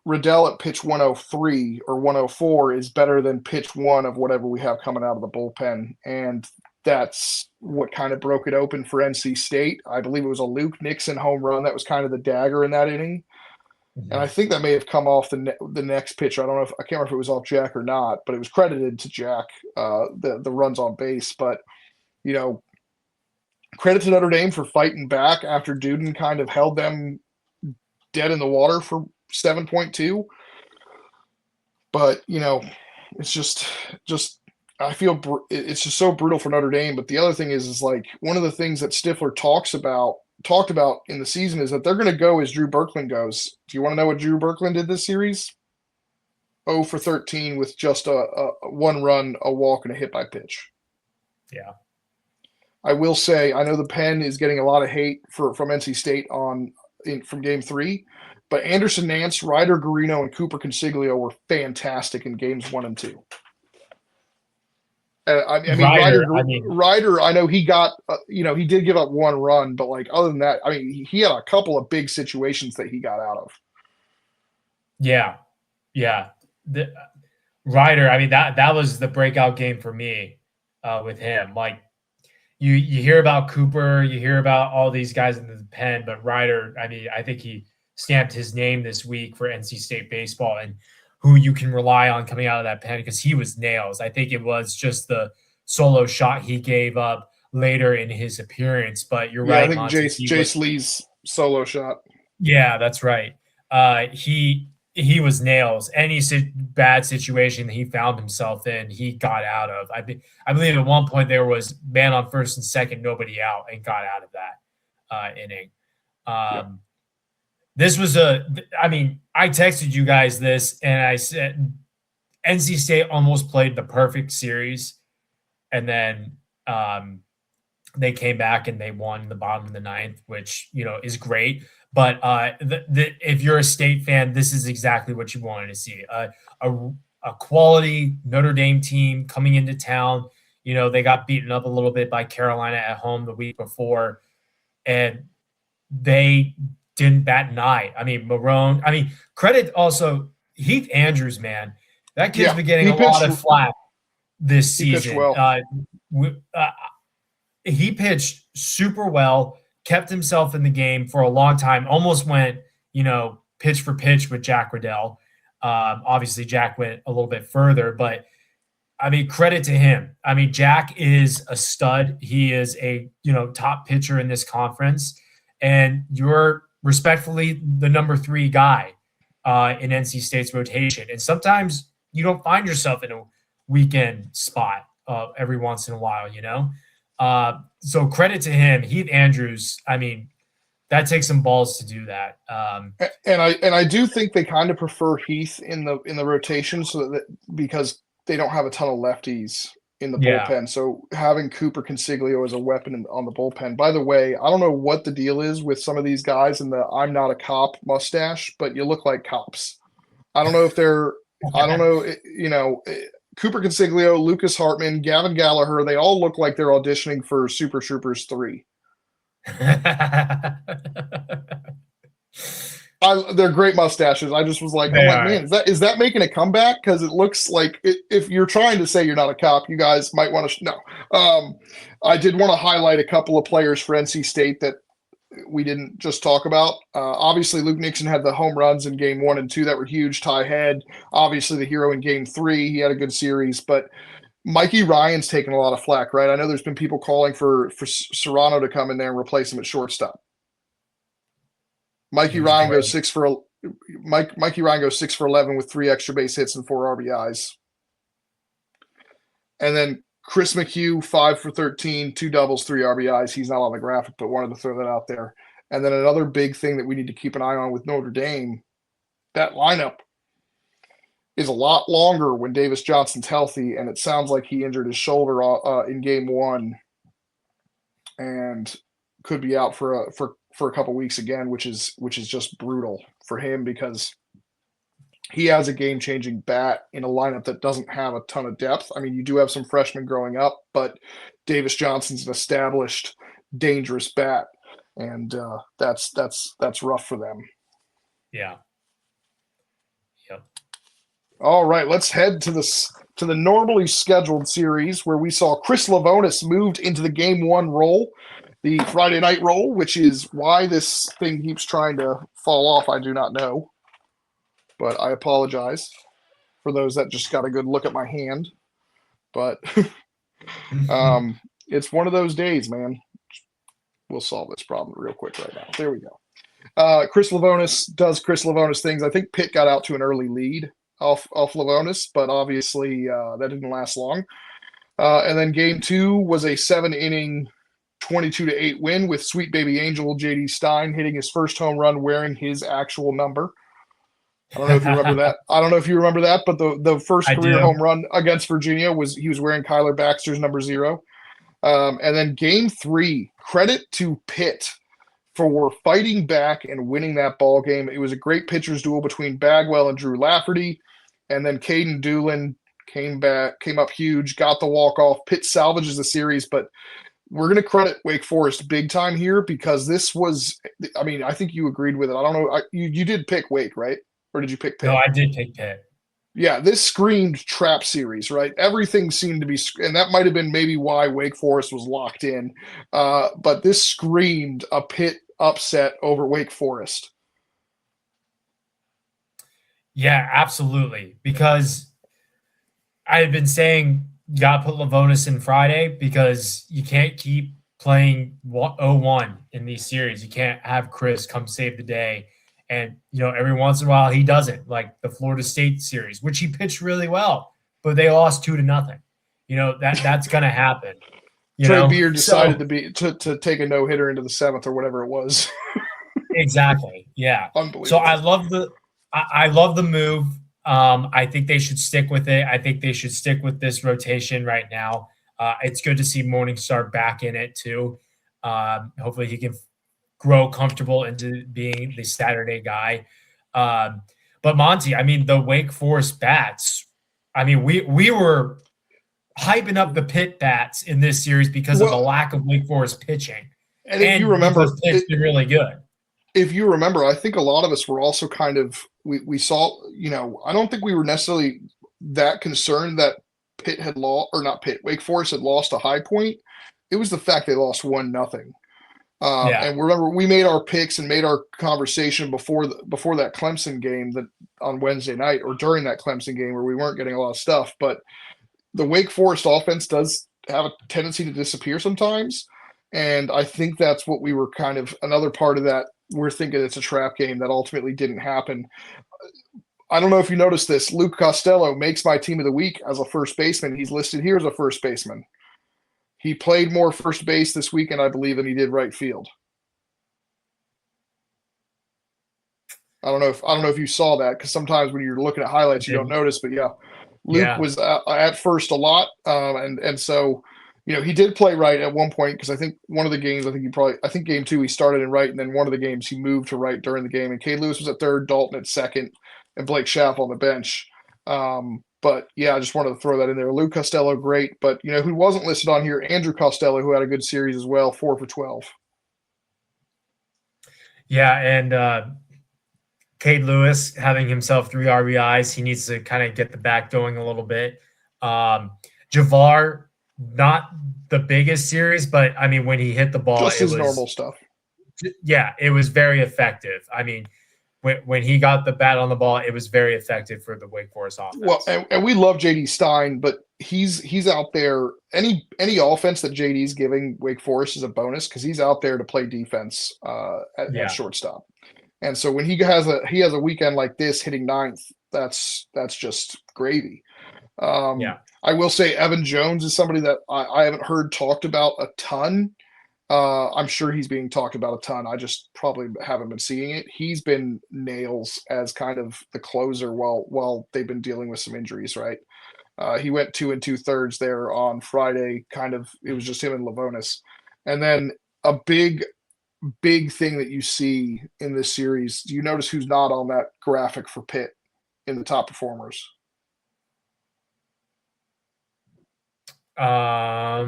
Riddell at pitch 103 or 104 is better than pitch 1 of whatever we have coming out of the bullpen. And that's what kind of broke it open for NC State. I believe it was a Luke Nixon home run that was kind of the dagger in that inning. Mm-hmm. And I think that may have come off the next pitch. I can't remember if it was off Jack or not, but it was credited to Jack, the runs on base. But, credit to Notre Dame for fighting back after Duden kind of held them dead in the water for 7.2. But, it's just I feel it's just so brutal for Notre Dame. But the other thing is like, one of the things that Stifler talked about in the season is that they're going to go as Drew Berkland goes. Do you want to know what Drew Berkland did this series? 0 for 13 with just a 1 run, a walk, and a hit by pitch. Yeah. I will say, I know the pen is getting a lot of hate from NC State from Game 3, but Anderson Nance, Ryder Guarino, and Cooper Consiglio were fantastic in Games 1 and 2. Ryder, I know he got, he did give up 1 run, but like other than that, I mean, he had a couple of big situations that he got out of. Yeah. Ryder, I mean, that was the breakout game for me with him. Like you hear about Cooper, you hear about all these guys in the pen, but Ryder, I mean, I think he stamped his name this week for NC State baseball and who you can rely on coming out of that pen because he was nails. I think it was just the solo shot he gave up later in his appearance, but you're right. I think Jace Lee's solo shot. Yeah, that's right. He was nails. Any bad situation he found himself in, he got out of. I believe at one point there was man on first and second, nobody out, and got out of that inning. This was I texted you guys this, and I said NC State almost played the perfect series, and then they came back and they won the bottom of the 9th, which is great. But if you're a State fan, this is exactly what you wanted to see: a quality Notre Dame team coming into town. They got beaten up a little bit by Carolina at home the week before, and they didn't bat an eye. I mean, Marone. I mean, credit also Heath Andrews, man. That kid's been getting a lot of flack this season. He pitched super well, kept himself in the game for a long time, almost went, pitch for pitch with Jack Riddell. Obviously, Jack went a little bit further, but I mean, credit to him. I mean, Jack is a stud. He is a, top pitcher in this conference, and you're respectfully the number 3 guy in NC State's rotation. And sometimes you don't find yourself in a weekend spot every once in a while, So credit to him. Heath Andrews, I mean, that takes some balls to do that. And I do think they kind of prefer Heath in the rotation because they don't have a ton of lefties in the bullpen. So having Cooper Consiglio as a weapon on the bullpen. By the way, I don't know what the deal is with some of these guys in the I'm not a cop mustache, but you look like cops. I don't know if they're Cooper Consiglio, Lucas Hartman, Gavin Gallagher, they all look like they're auditioning for Super Troopers 3. They're great mustaches. I just was like, man, is that making a comeback? Because it looks like if you're trying to say you're not a cop, you guys might want to know. I did want to highlight a couple of players for NC State that we didn't just talk about. Obviously, Luke Nixon had the home runs in Game 1 and 2 that were huge. Ty Head, obviously the hero in Game 3. He had a good series, but Mikey Ryan's taken a lot of flack, right? I know there's been people calling for Serrano to come in there and replace him at shortstop. Mikey Ryan goes 6 for 11 with 3 extra base hits and 4 RBIs. And then Chris McHugh, 5 for 13, 2 doubles, 3 RBIs. He's not on the graphic, but wanted to throw that out there. And then another big thing that we need to keep an eye on with Notre Dame, that lineup is a lot longer when Davis Johnson's healthy, and it sounds like he injured his shoulder in Game 1 and could be out for a couple weeks again, which is just brutal for him because he has a game-changing bat in a lineup that doesn't have a ton of depth. I mean, you do have some freshmen growing up, but Davis Johnson's an established, dangerous bat, and that's rough for them. Yeah. Yep. All right, let's head to the normally scheduled series where we saw Chris Lavonis moved into the Game 1 role, the Friday night role, which is why this thing keeps trying to fall off. I do not know. But I apologize for those that just got a good look at my hand. But it's one of those days, man. We'll solve this problem real quick right now. There we go. Chris Lavonis does Chris Lavonis things. I think Pitt got out to an early lead off Lavonis, but obviously that didn't last long. And then Game 2 was a 7-inning 22-8 win with Sweet Baby Angel J.D. Stein hitting his first home run wearing his actual number. I don't know if you remember that. I don't know if you remember that, but the first I career do. home run against Virginia he was wearing Kyler Baxter's number 0. And then game 3, credit to Pitt for fighting back and winning that ball game. It was a great pitcher's duel between Bagwell and Drew Lafferty, and then Caden Doolin came up huge, got the walk-off. Pitt salvages the series, but we're going to credit Wake Forest big time here because this was – I mean, I think you agreed with it. I don't know. You did pick Wake, right? Or did you pick Pitt? No, I did pick Pitt. Yeah, this screamed trap series, right? Everything seemed to be – and that might have been maybe why Wake Forest was locked in. But this screamed a Pitt upset over Wake Forest. Yeah, absolutely. Because I had been saying you got to put Lavonis in Friday because you can't keep playing 0-1 in these series. You can't have Chris come save the day. And, every once in a while he doesn't, like the Florida State series, which he pitched really well, but they lost 2-0. That's going to happen. Trey Beard decided to take a no-hitter into the 7th or whatever it was. Exactly. Yeah. Unbelievable. So I love the move. I think they should stick with it. I think they should stick with this rotation right now. It's good to see Morningstar back in it too. Hopefully he can grow comfortable into being the Saturday guy. But Monty, I mean, the Wake Forest bats, I mean, we were hyping up the Pitt bats in this series because of the lack of Wake Forest pitching. And if you remember, it's been really good. If you remember, I think a lot of us were also kind of we saw, I don't think we were necessarily that concerned that Pitt had lost, or not Pitt, Wake Forest had lost a High Point. It was the fact they lost 1-0. And remember, we made our picks and made our conversation before that Clemson game that on Wednesday night, or during that Clemson game where we weren't getting a lot of stuff. But the Wake Forest offense does have a tendency to disappear sometimes. And I think that's what we were kind of another part of that. We're thinking it's a trap game that ultimately didn't happen. I don't know if you noticed this. Luke Costello makes my team of the week as a first baseman. He's listed here as a first baseman. He played more first base this weekend, I believe, than he did right field. I don't know if you saw that, because sometimes when you're looking at highlights, you don't notice. But yeah, Luke was at first a lot, and so he did play right at one point, because I think one of the games, I think game 2 he started in right, and then one of the games he moved to right during the game. And Cade Lewis was at third, Dalton at second, and Blake Schaff on the bench. But yeah, I just wanted to throw that in there. Luke Costello, great, but who wasn't listed on here? Andrew Costello, who had a good series as well, 4 for 12. Yeah, and Cade Lewis having himself 3 RBIs. He needs to kind of get the back going a little bit. Javar, not the biggest series, but I mean, when he hit the ball, just his normal stuff. Yeah, it was very effective. I mean, when he got the bat on the ball, it was very effective for the Wake Forest offense. Well, and we love JD Stein, but he's out there. Any offense that JD's giving Wake Forest is a bonus, because he's out there to play defense at shortstop. And so when he has a weekend like this, hitting 9th, that's just gravy. I will say Evan Jones is somebody that I haven't heard talked about a ton. I'm sure he's being talked about a ton. I just probably haven't been seeing it. He's been nails as kind of the closer while they've been dealing with some injuries, right? He went 2 2/3 there on Friday. It was just him and Lavonis. And then a big thing that you see in this series, do you notice who's not on that graphic for Pitt in the top performers? Why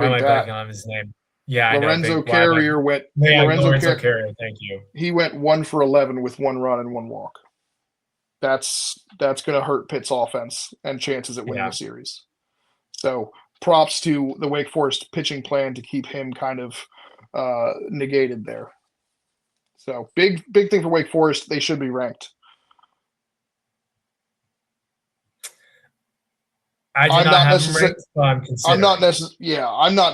am I blanking on his name? Yeah, Lorenzo Carrier went. Lorenzo Carrier, thank you. He went 1 for 11 with 1 run and 1 walk. That's going to hurt Pitt's offense and chances at winning the series. So props to the Wake Forest pitching plan to keep him kind of negated there. So big thing for Wake Forest. They should be ranked. I'm not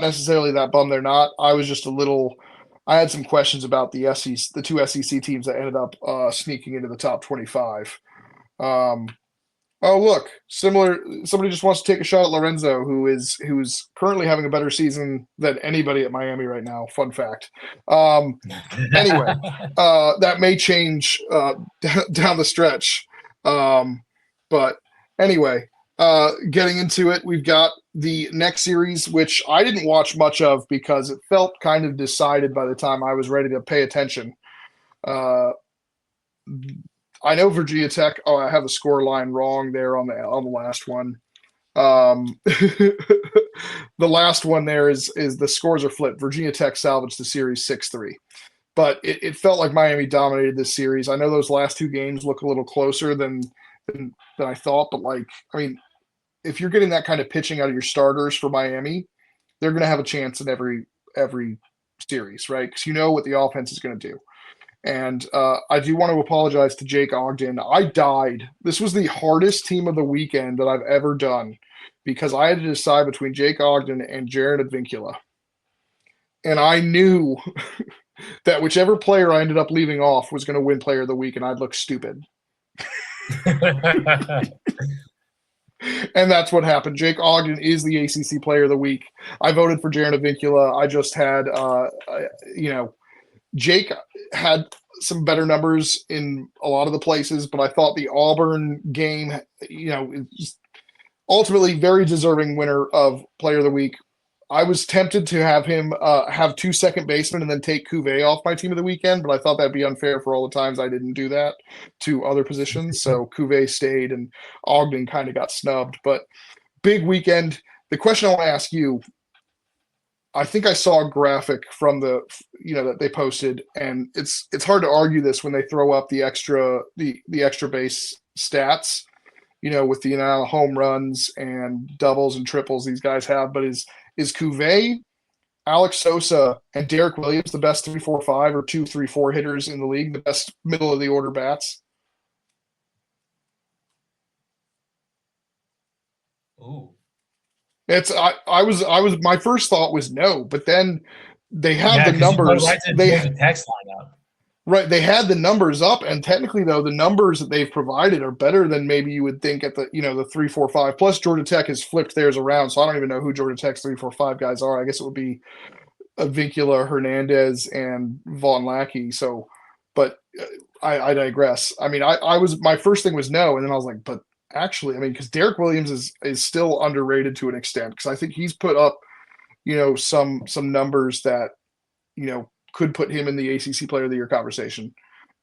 necessarily that bummed they're not. I was just I had some questions about the 2 SEC teams that ended up sneaking into the top 25. Oh, look, similar. Somebody just wants to take a shot at Lorenzo, who's currently having a better season than anybody at Miami right now. Fun fact. Anyway, that may change down the stretch. But anyway, getting into it, we've got the next series, which I didn't watch much of because it felt kind of decided by the time I was ready to pay attention. I know Virginia Tech. Oh, I have the score line wrong there on the last one. The last one there is the scores are flipped. Virginia Tech salvaged the series 6-3, but it felt like Miami dominated this series. I know those last two games look a little closer than I thought, but if you're getting that kind of pitching out of your starters for Miami, they're going to have a chance in every series, right? Because you know what the offense is going to do. And I do want to apologize to Jake Ogden. I died. This was the hardest team of the weekend that I've ever done because I had to decide between Jake Ogden and Jared Advincula. And I knew that whichever player I ended up leaving off was going to win player of the week, and I'd look stupid. And that's what happened. Jake Ogden is the ACC player of the week. I voted for Jared Advincula. I just had, Jake had some better numbers in a lot of the places, but I thought the Auburn game, ultimately very deserving winner of player of the week. I was tempted to have him have two second basemen and then take Cuvée off my team of the weekend, but I thought that'd be unfair for all the times I didn't do that to other positions. So Cuvée stayed and Ogden kind of got snubbed. But big weekend. The question I want to ask you, I think I saw a graphic from that they posted, and it's hard to argue this when they throw up the extra base stats, with the amount of home runs and doubles and triples these guys have. But is Cuvée, Alex Sosa, and Derek Williams the best 3-4-5 or 2-3-4 hitters in the league, the best middle of the order bats? Ooh. I was my first thought was no, but then they have the numbers. They the text line up. Right, they had the numbers up, and technically though the numbers that they've provided are better than maybe you would think at the the 3-4-5. Plus Georgia Tech has flipped theirs around, so I don't even know who Georgia Tech's 3-4-5 guys are. I guess it would be Vincula, Hernandez, and Vaughn Lackey. So, but I digress. I was my first thing was no, and then I was like, but actually, because Derek Williams is still underrated to an extent because I think he's put up, some numbers that, could put him in the ACC Player of the Year conversation,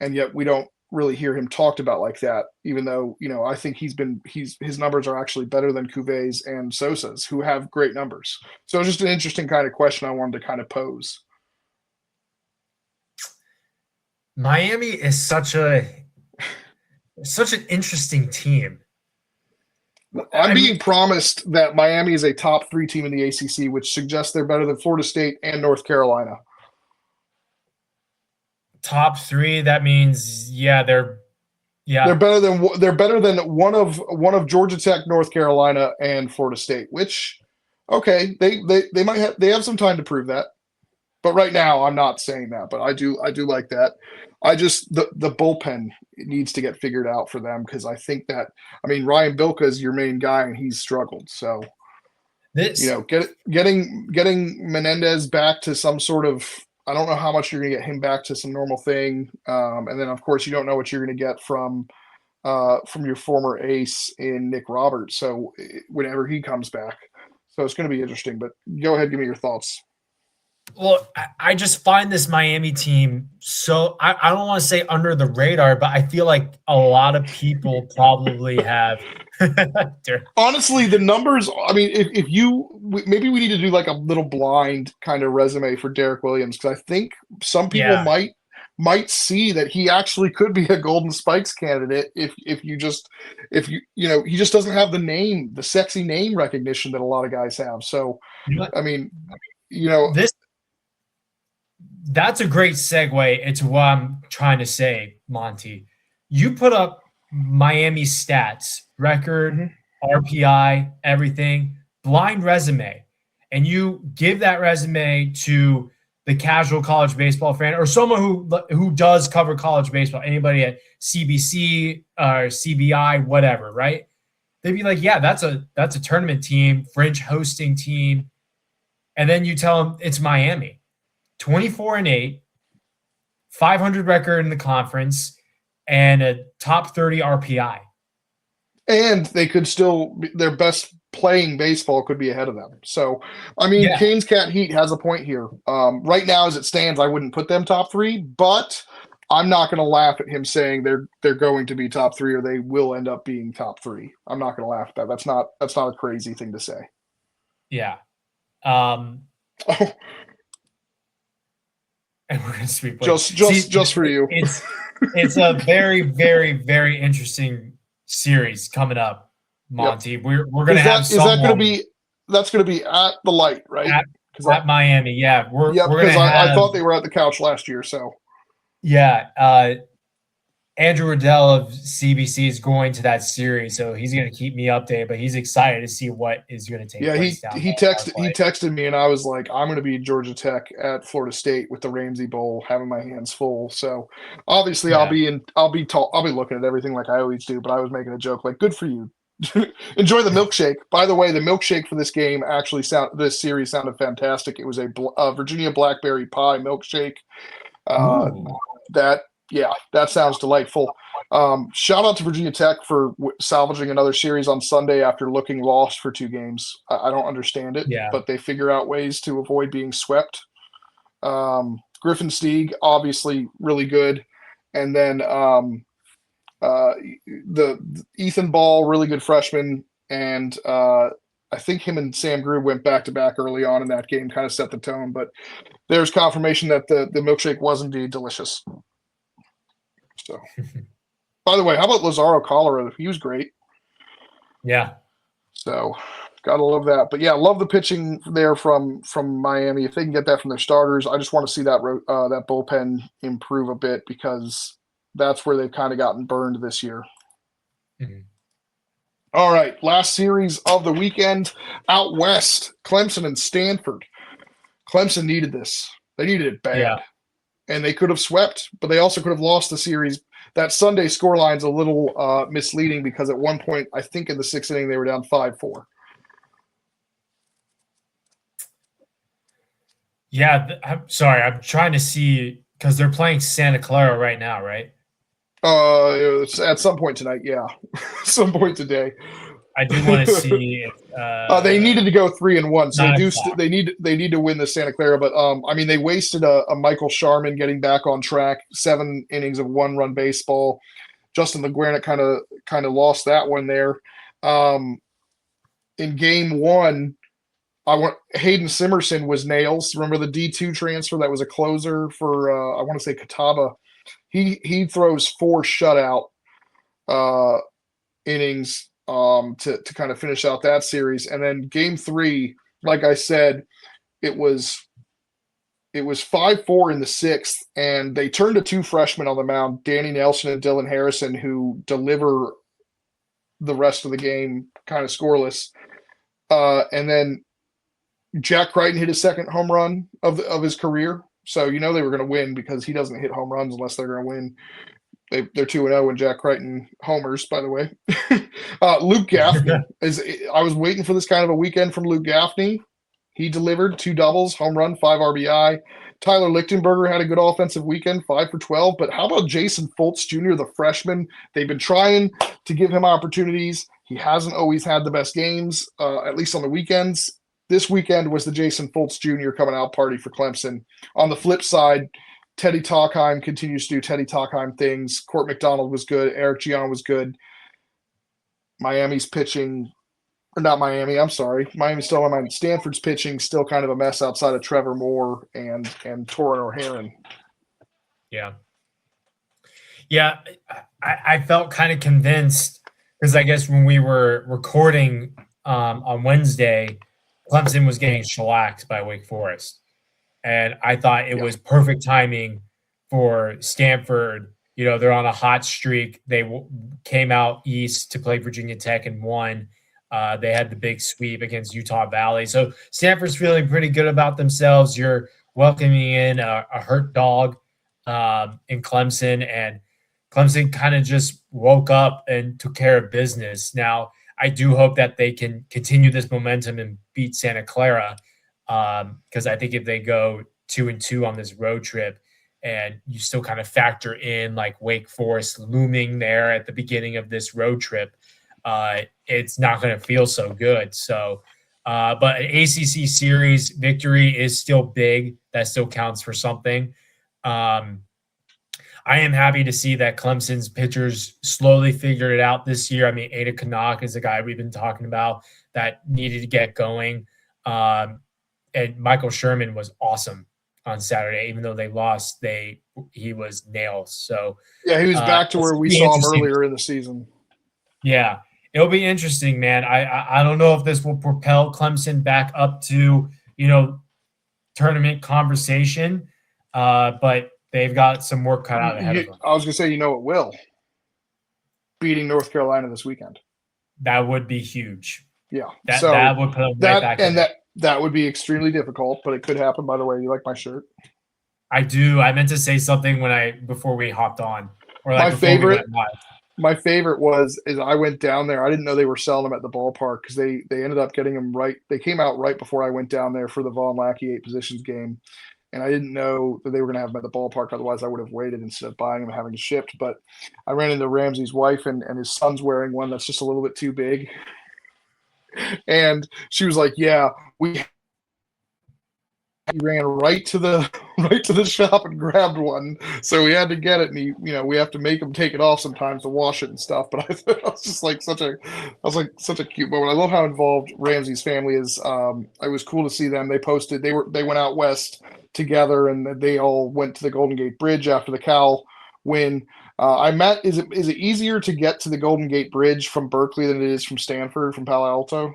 and yet we don't really hear him talked about like that. Even though I think his numbers are actually better than Cuvé's and Sosa's, who have great numbers. So it's just an interesting kind of question I wanted to kind of pose. Miami is such an interesting team. I'm being promised that Miami is a top 3 team in the ACC, which suggests they're better than Florida State and North Carolina. Top 3. That means they're better than one of Georgia Tech, North Carolina, and Florida State. Which, okay, they might have some time to prove that. But right now, I'm not saying that. But I do like that. I just the bullpen needs to get figured out for them because I think that Ryan Bilka is your main guy and he's struggled. So getting Menendez back to some sort of, I don't know how much you're going to get him back to some normal thing, and then of course you don't know what you're going to get from your former ace in Nick Roberts. So whenever he comes back, so it's going to be interesting. But go ahead, give me your thoughts. Well, I just find this Miami team so I don't want to say under the radar, but I feel like a lot of people probably have. Honestly, the numbers. If maybe we need to do like a little blind kind of resume for Derek Williams because I think some people might see that he actually could be a Golden Spikes candidate if he just doesn't have the sexy name recognition that a lot of guys have. So that's a great segue into what I'm trying to say, Monty. You put up Miami stats, record, RPI, everything, blind resume, and you give that resume to the casual college baseball fan or someone who does cover college baseball, anybody at CBC or CBI, whatever, right? they'd be like, yeah, that's a tournament team, French hosting team. And then you tell them it's Miami, 24-8, 500 record in the conference, and a top 30 RPI. And they could still, their best playing baseball could be ahead of them. So, I mean, Yeah. Canes Cat Heat has a point here. Right now, as it stands, I wouldn't put them top 3, but I'm not going to laugh at him saying they're going to be top 3 or they will end up being top 3. I'm not going to laugh at that. That's not a crazy thing to say. Yeah. Oh, And we're gonna sweep just for you. It's a very, very, very interesting series coming up, Monty. Yep. We're gonna have someone. That's gonna be at the Light, right? At Miami, yeah. We're because I thought they were at the Couch last year, so yeah. Andrew Riddell of CBC is going to that series, so he's going to keep me updated. But he's excited to see what is going to take place. Yeah, he texted me, and I was like, I'm going to be at Georgia Tech at Florida State with the Ramsey Bowl, having my hands full. So obviously, I'll be looking at everything like I always do. But I was making a joke, like, good for you. Enjoy the milkshake. By the way, the milkshake for this game this series sounded fantastic. It was a Virginia blackberry pie milkshake. That sounds delightful. Shout out to Virginia Tech for salvaging another series on Sunday after looking lost for 2 games. I don't understand it, but they figure out ways to avoid being swept. Griffin Stieg, obviously really good. And then the Ethan Ball, really good freshman. And I think him and Sam Grube went back-to-back early on in that game, kind of set the tone. But there's confirmation that the milkshake was indeed delicious. So, by the way, how about Lazaro Colorado? He was great. Yeah. So, gotta love that. But yeah, love the pitching there from Miami. If they can get that from their starters, I just want to see that that bullpen improve a bit because that's where they've kind of gotten burned this year. Mm-hmm. All right, last series of the weekend out west, Clemson and Stanford. Clemson needed this. They needed it bad. Yeah. And they could have swept, but they also could have lost the series. That Sunday scoreline's a little misleading because at one point, I think in the 6th inning, they were down 5-4. Yeah, I'm sorry. I'm trying to see because they're playing Santa Clara right now, right? At some point tonight, yeah. Some point today. I do want to see if they needed to go 3-1, so they need to win the Santa Clara. But I mean, they wasted a Michael Sharman getting back on track, 7 innings of 1-run baseball. Justin LeGuarnett kind of lost that one there. In game 1, Hayden Simerson was nails. Remember the D2 transfer that was a closer for I want to say Catawba. He throws 4 shutout innings. To kind of finish out that series. And then game 3, like I said, it was 5-4 in the 6th, and they turned to 2 freshmen on the mound, Danny Nelson and Dylan Harrison, who deliver the rest of the game kind of scoreless. And then Jack Crichton hit his 2nd home run of his career. So they were going to win because he doesn't hit home runs unless they're going to win. They're 2-0 when Jack Crichton homers, by the way. Luke Gaffney I was waiting for this kind of a weekend from Luke Gaffney. He delivered 2 doubles, home run, 5 RBI. Tyler Lichtenberger had a good offensive weekend, 5 for 12. But how about Jason Fultz Jr., the freshman? They've been trying to give him opportunities. He hasn't always had the best games, at least on the weekends. This weekend was the Jason Fultz Jr. coming out party for Clemson. On the flip side, Teddy Talkheim continues to do Teddy Talkheim things. Court McDonald was good. Eric Gion was good. Miami's pitching – or not Miami, I'm sorry. Miami's still on my mind. Stanford's pitching still kind of a mess outside of Trevor Moore and Torin O'Haron. Yeah. Yeah, I felt kind of convinced because I guess when we were recording on Wednesday, Clemson was getting shellacked by Wake Forest. And I thought it was perfect timing for Stanford. They're on a hot streak. They came out east to play Virginia Tech and won. They had the big sweep against Utah Valley. So Stanford's feeling pretty good about themselves. You're welcoming in a hurt dog in Clemson, and Clemson kind of just woke up and took care of business. Now, I do hope that they can continue this momentum and beat Santa Clara, because I think if they go 2-2 on this road trip, and you still kind of factor in like Wake Forest looming there at the beginning of this road trip, it's not going to feel so good. So, but an ACC series victory is still big. That still counts for something. I am happy to see that Clemson's pitchers slowly figured it out this year. I mean, Ada Canuck is a guy we've been talking about that needed to get going. And Michael Sherman was awesome on Saturday. Even though they lost, he was nails. So yeah, he was back to where we saw him earlier in the season. Yeah, it'll be interesting, man. I don't know if this will propel Clemson back up to, tournament conversation, but they've got some work cut out ahead of them. I was going to say, it will. Beating North Carolina this weekend. That would be huge. Yeah. That would put them right back in. And that would be extremely difficult, but it could happen. By the way, you like my shirt? I do. I meant to say something before we hopped on. Or my favorite is I went down there. I didn't know they were selling them at the ballpark because they ended up getting them right. They came out right before I went down there for the Von Lackey 8 positions game. And I didn't know that they were going to have them at the ballpark. Otherwise, I would have waited instead of buying them and having it shipped. But I ran into Ramsey's wife, and his son's wearing one that's just a little bit too big. And she was like, "Yeah, he ran right to the shop and grabbed one. So we had to get it, and we have to make him take it off sometimes to wash it and stuff." But I thought it was just like such a cute moment. I love how involved Ramsey's family is. It was cool to see them. They posted they went out west together, and they all went to the Golden Gate Bridge after the Cal win. Is it easier to get to the Golden Gate Bridge from Berkeley than it is from Stanford, from Palo Alto?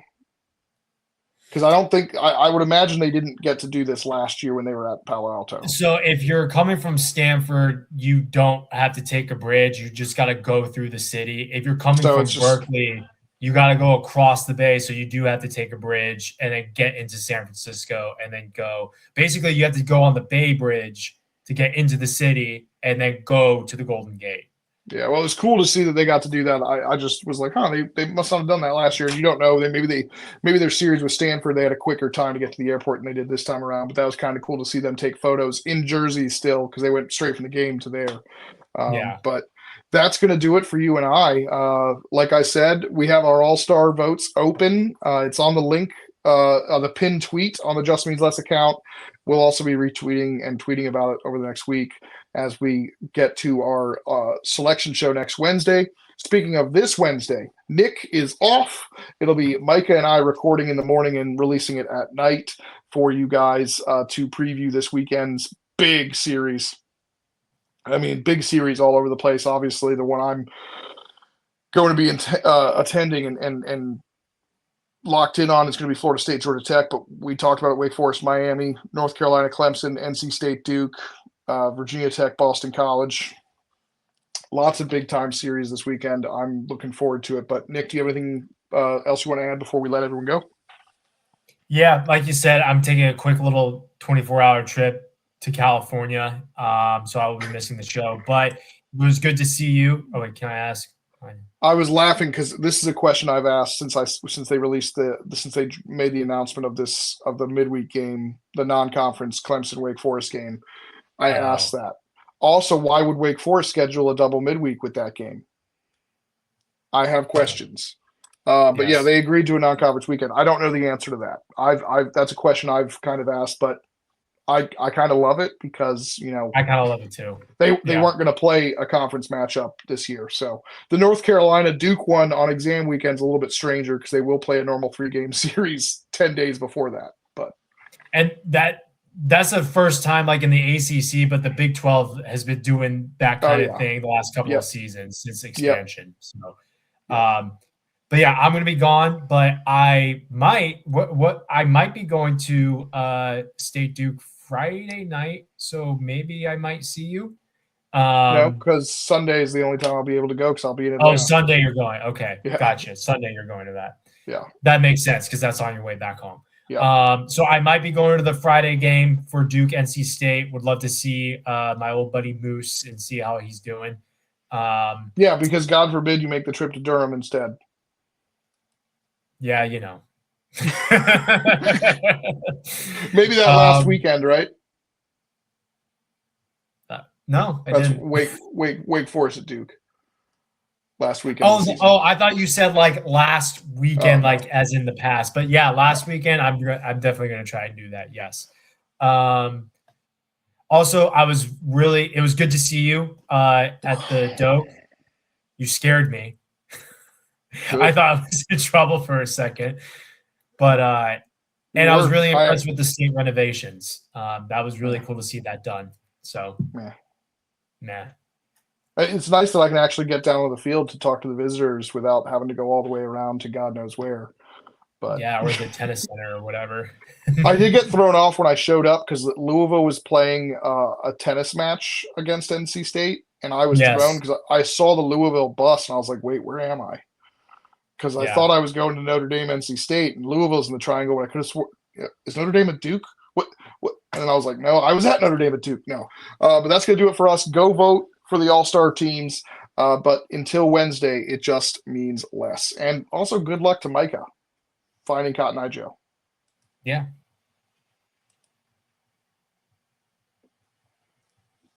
Because I don't think I would imagine they didn't get to do this last year when they were at Palo Alto. So if you're coming from Stanford, you don't have to take a bridge. You just got to go through the city. If you're coming from Berkeley, you got to go across the bay. So you do have to take a bridge and then get into San Francisco and then go. Basically, you have to go on the Bay Bridge to get into the city and then go to the Golden Gate. Yeah, well, it's cool to see that they got to do that. I just was like, they must not have done that last year. And you don't know. Maybe their series with Stanford, they had a quicker time to get to the airport than they did this time around. But that was kind of cool to see them take photos in Jersey still, because they went straight from the game to there. But that's going to do it for you and I. Like I said, we have our All-Star votes open. It's on the link, on the pinned tweet on the Just Means Less account. We'll also be retweeting and tweeting about it over the next week as we get to our selection show next Wednesday. Speaking of this Wednesday, Nick is off. It'll be Micah and I recording in the morning and releasing it at night for you guys to preview this weekend's big series. I mean, big series all over the place. Obviously, the one I'm going to be attending and locked in on is going to be Florida State, Georgia Tech. But we talked about Wake Forest, Miami, North Carolina, Clemson, NC State, Duke, Virginia Tech, Boston College. Lots of big-time series this weekend. I'm looking forward to it. But, Nick, do you have anything else you want to add before we let everyone go? Yeah, like you said, I'm taking a quick little 24-hour trip to California, so I will be missing the show. But it was good to see you. Oh, wait, can I ask? I was laughing because this is a question I've asked since they made the announcement of the midweek game, the non-conference Clemson Wake Forest game. I asked that. Also, why would Wake Forest schedule a double midweek with that game? I have questions. But yeah, they agreed to a non-conference weekend. I don't know the answer to that. That's a question I've kind of asked, but I kind of love it because, I kind of love it too. They weren't going to play a conference matchup this year. So the North Carolina Duke one on exam weekend's a little bit stranger because they will play a normal 3-game series 10 days before that. And that's the first time like in the ACC, but the Big 12 has been doing that kind of thing the last couple of seasons since expansion. So, but yeah, I'm going to be gone, but I might be going to State Duke Friday night, so maybe I might see you. No, because Sunday is the only time I'll be able to go because I'll be in Atlanta. Oh, Sunday you're going. Okay, yeah. Gotcha. Sunday you're going to that. Yeah, that makes sense because that's on your way back home. Yeah. So I might be going to the Friday game for Duke NC State. Would love to see my old buddy Moose and see how he's doing. Yeah, because God forbid you make the trip to Durham instead. Yeah, you know. Maybe that last weekend, right? No, I That's didn't. Wake Forest at Duke. Last weekend. of the season. I thought you said like last weekend, no. like as in the past. But yeah, last weekend, I'm definitely gonna try and do that. Yes. Also, it was good to see you at the Doak. You scared me. I thought I was in trouble for a second, but and I was really impressed with the state renovations. That was really cool to see that done. So, nah. It's nice that I can actually get down to the field to talk to the visitors without having to go all the way around to God knows where. But yeah, or the tennis center or whatever. I did get thrown off when I showed up because Louisville was playing a tennis match against NC State, and I was thrown because I saw the Louisville bus and I was like, "Wait, where am I?" Because I thought I was going to Notre Dame, NC State, and Louisville's in the triangle. And I could have sworn, is Notre Dame at Duke? What? And then I was like, "No, I was at Notre Dame at Duke." No, but that's gonna do it for us. Go vote for the All-Star teams. But until Wednesday, it just means less. And also, good luck to Micah finding Cotton Eye Joe. Yeah.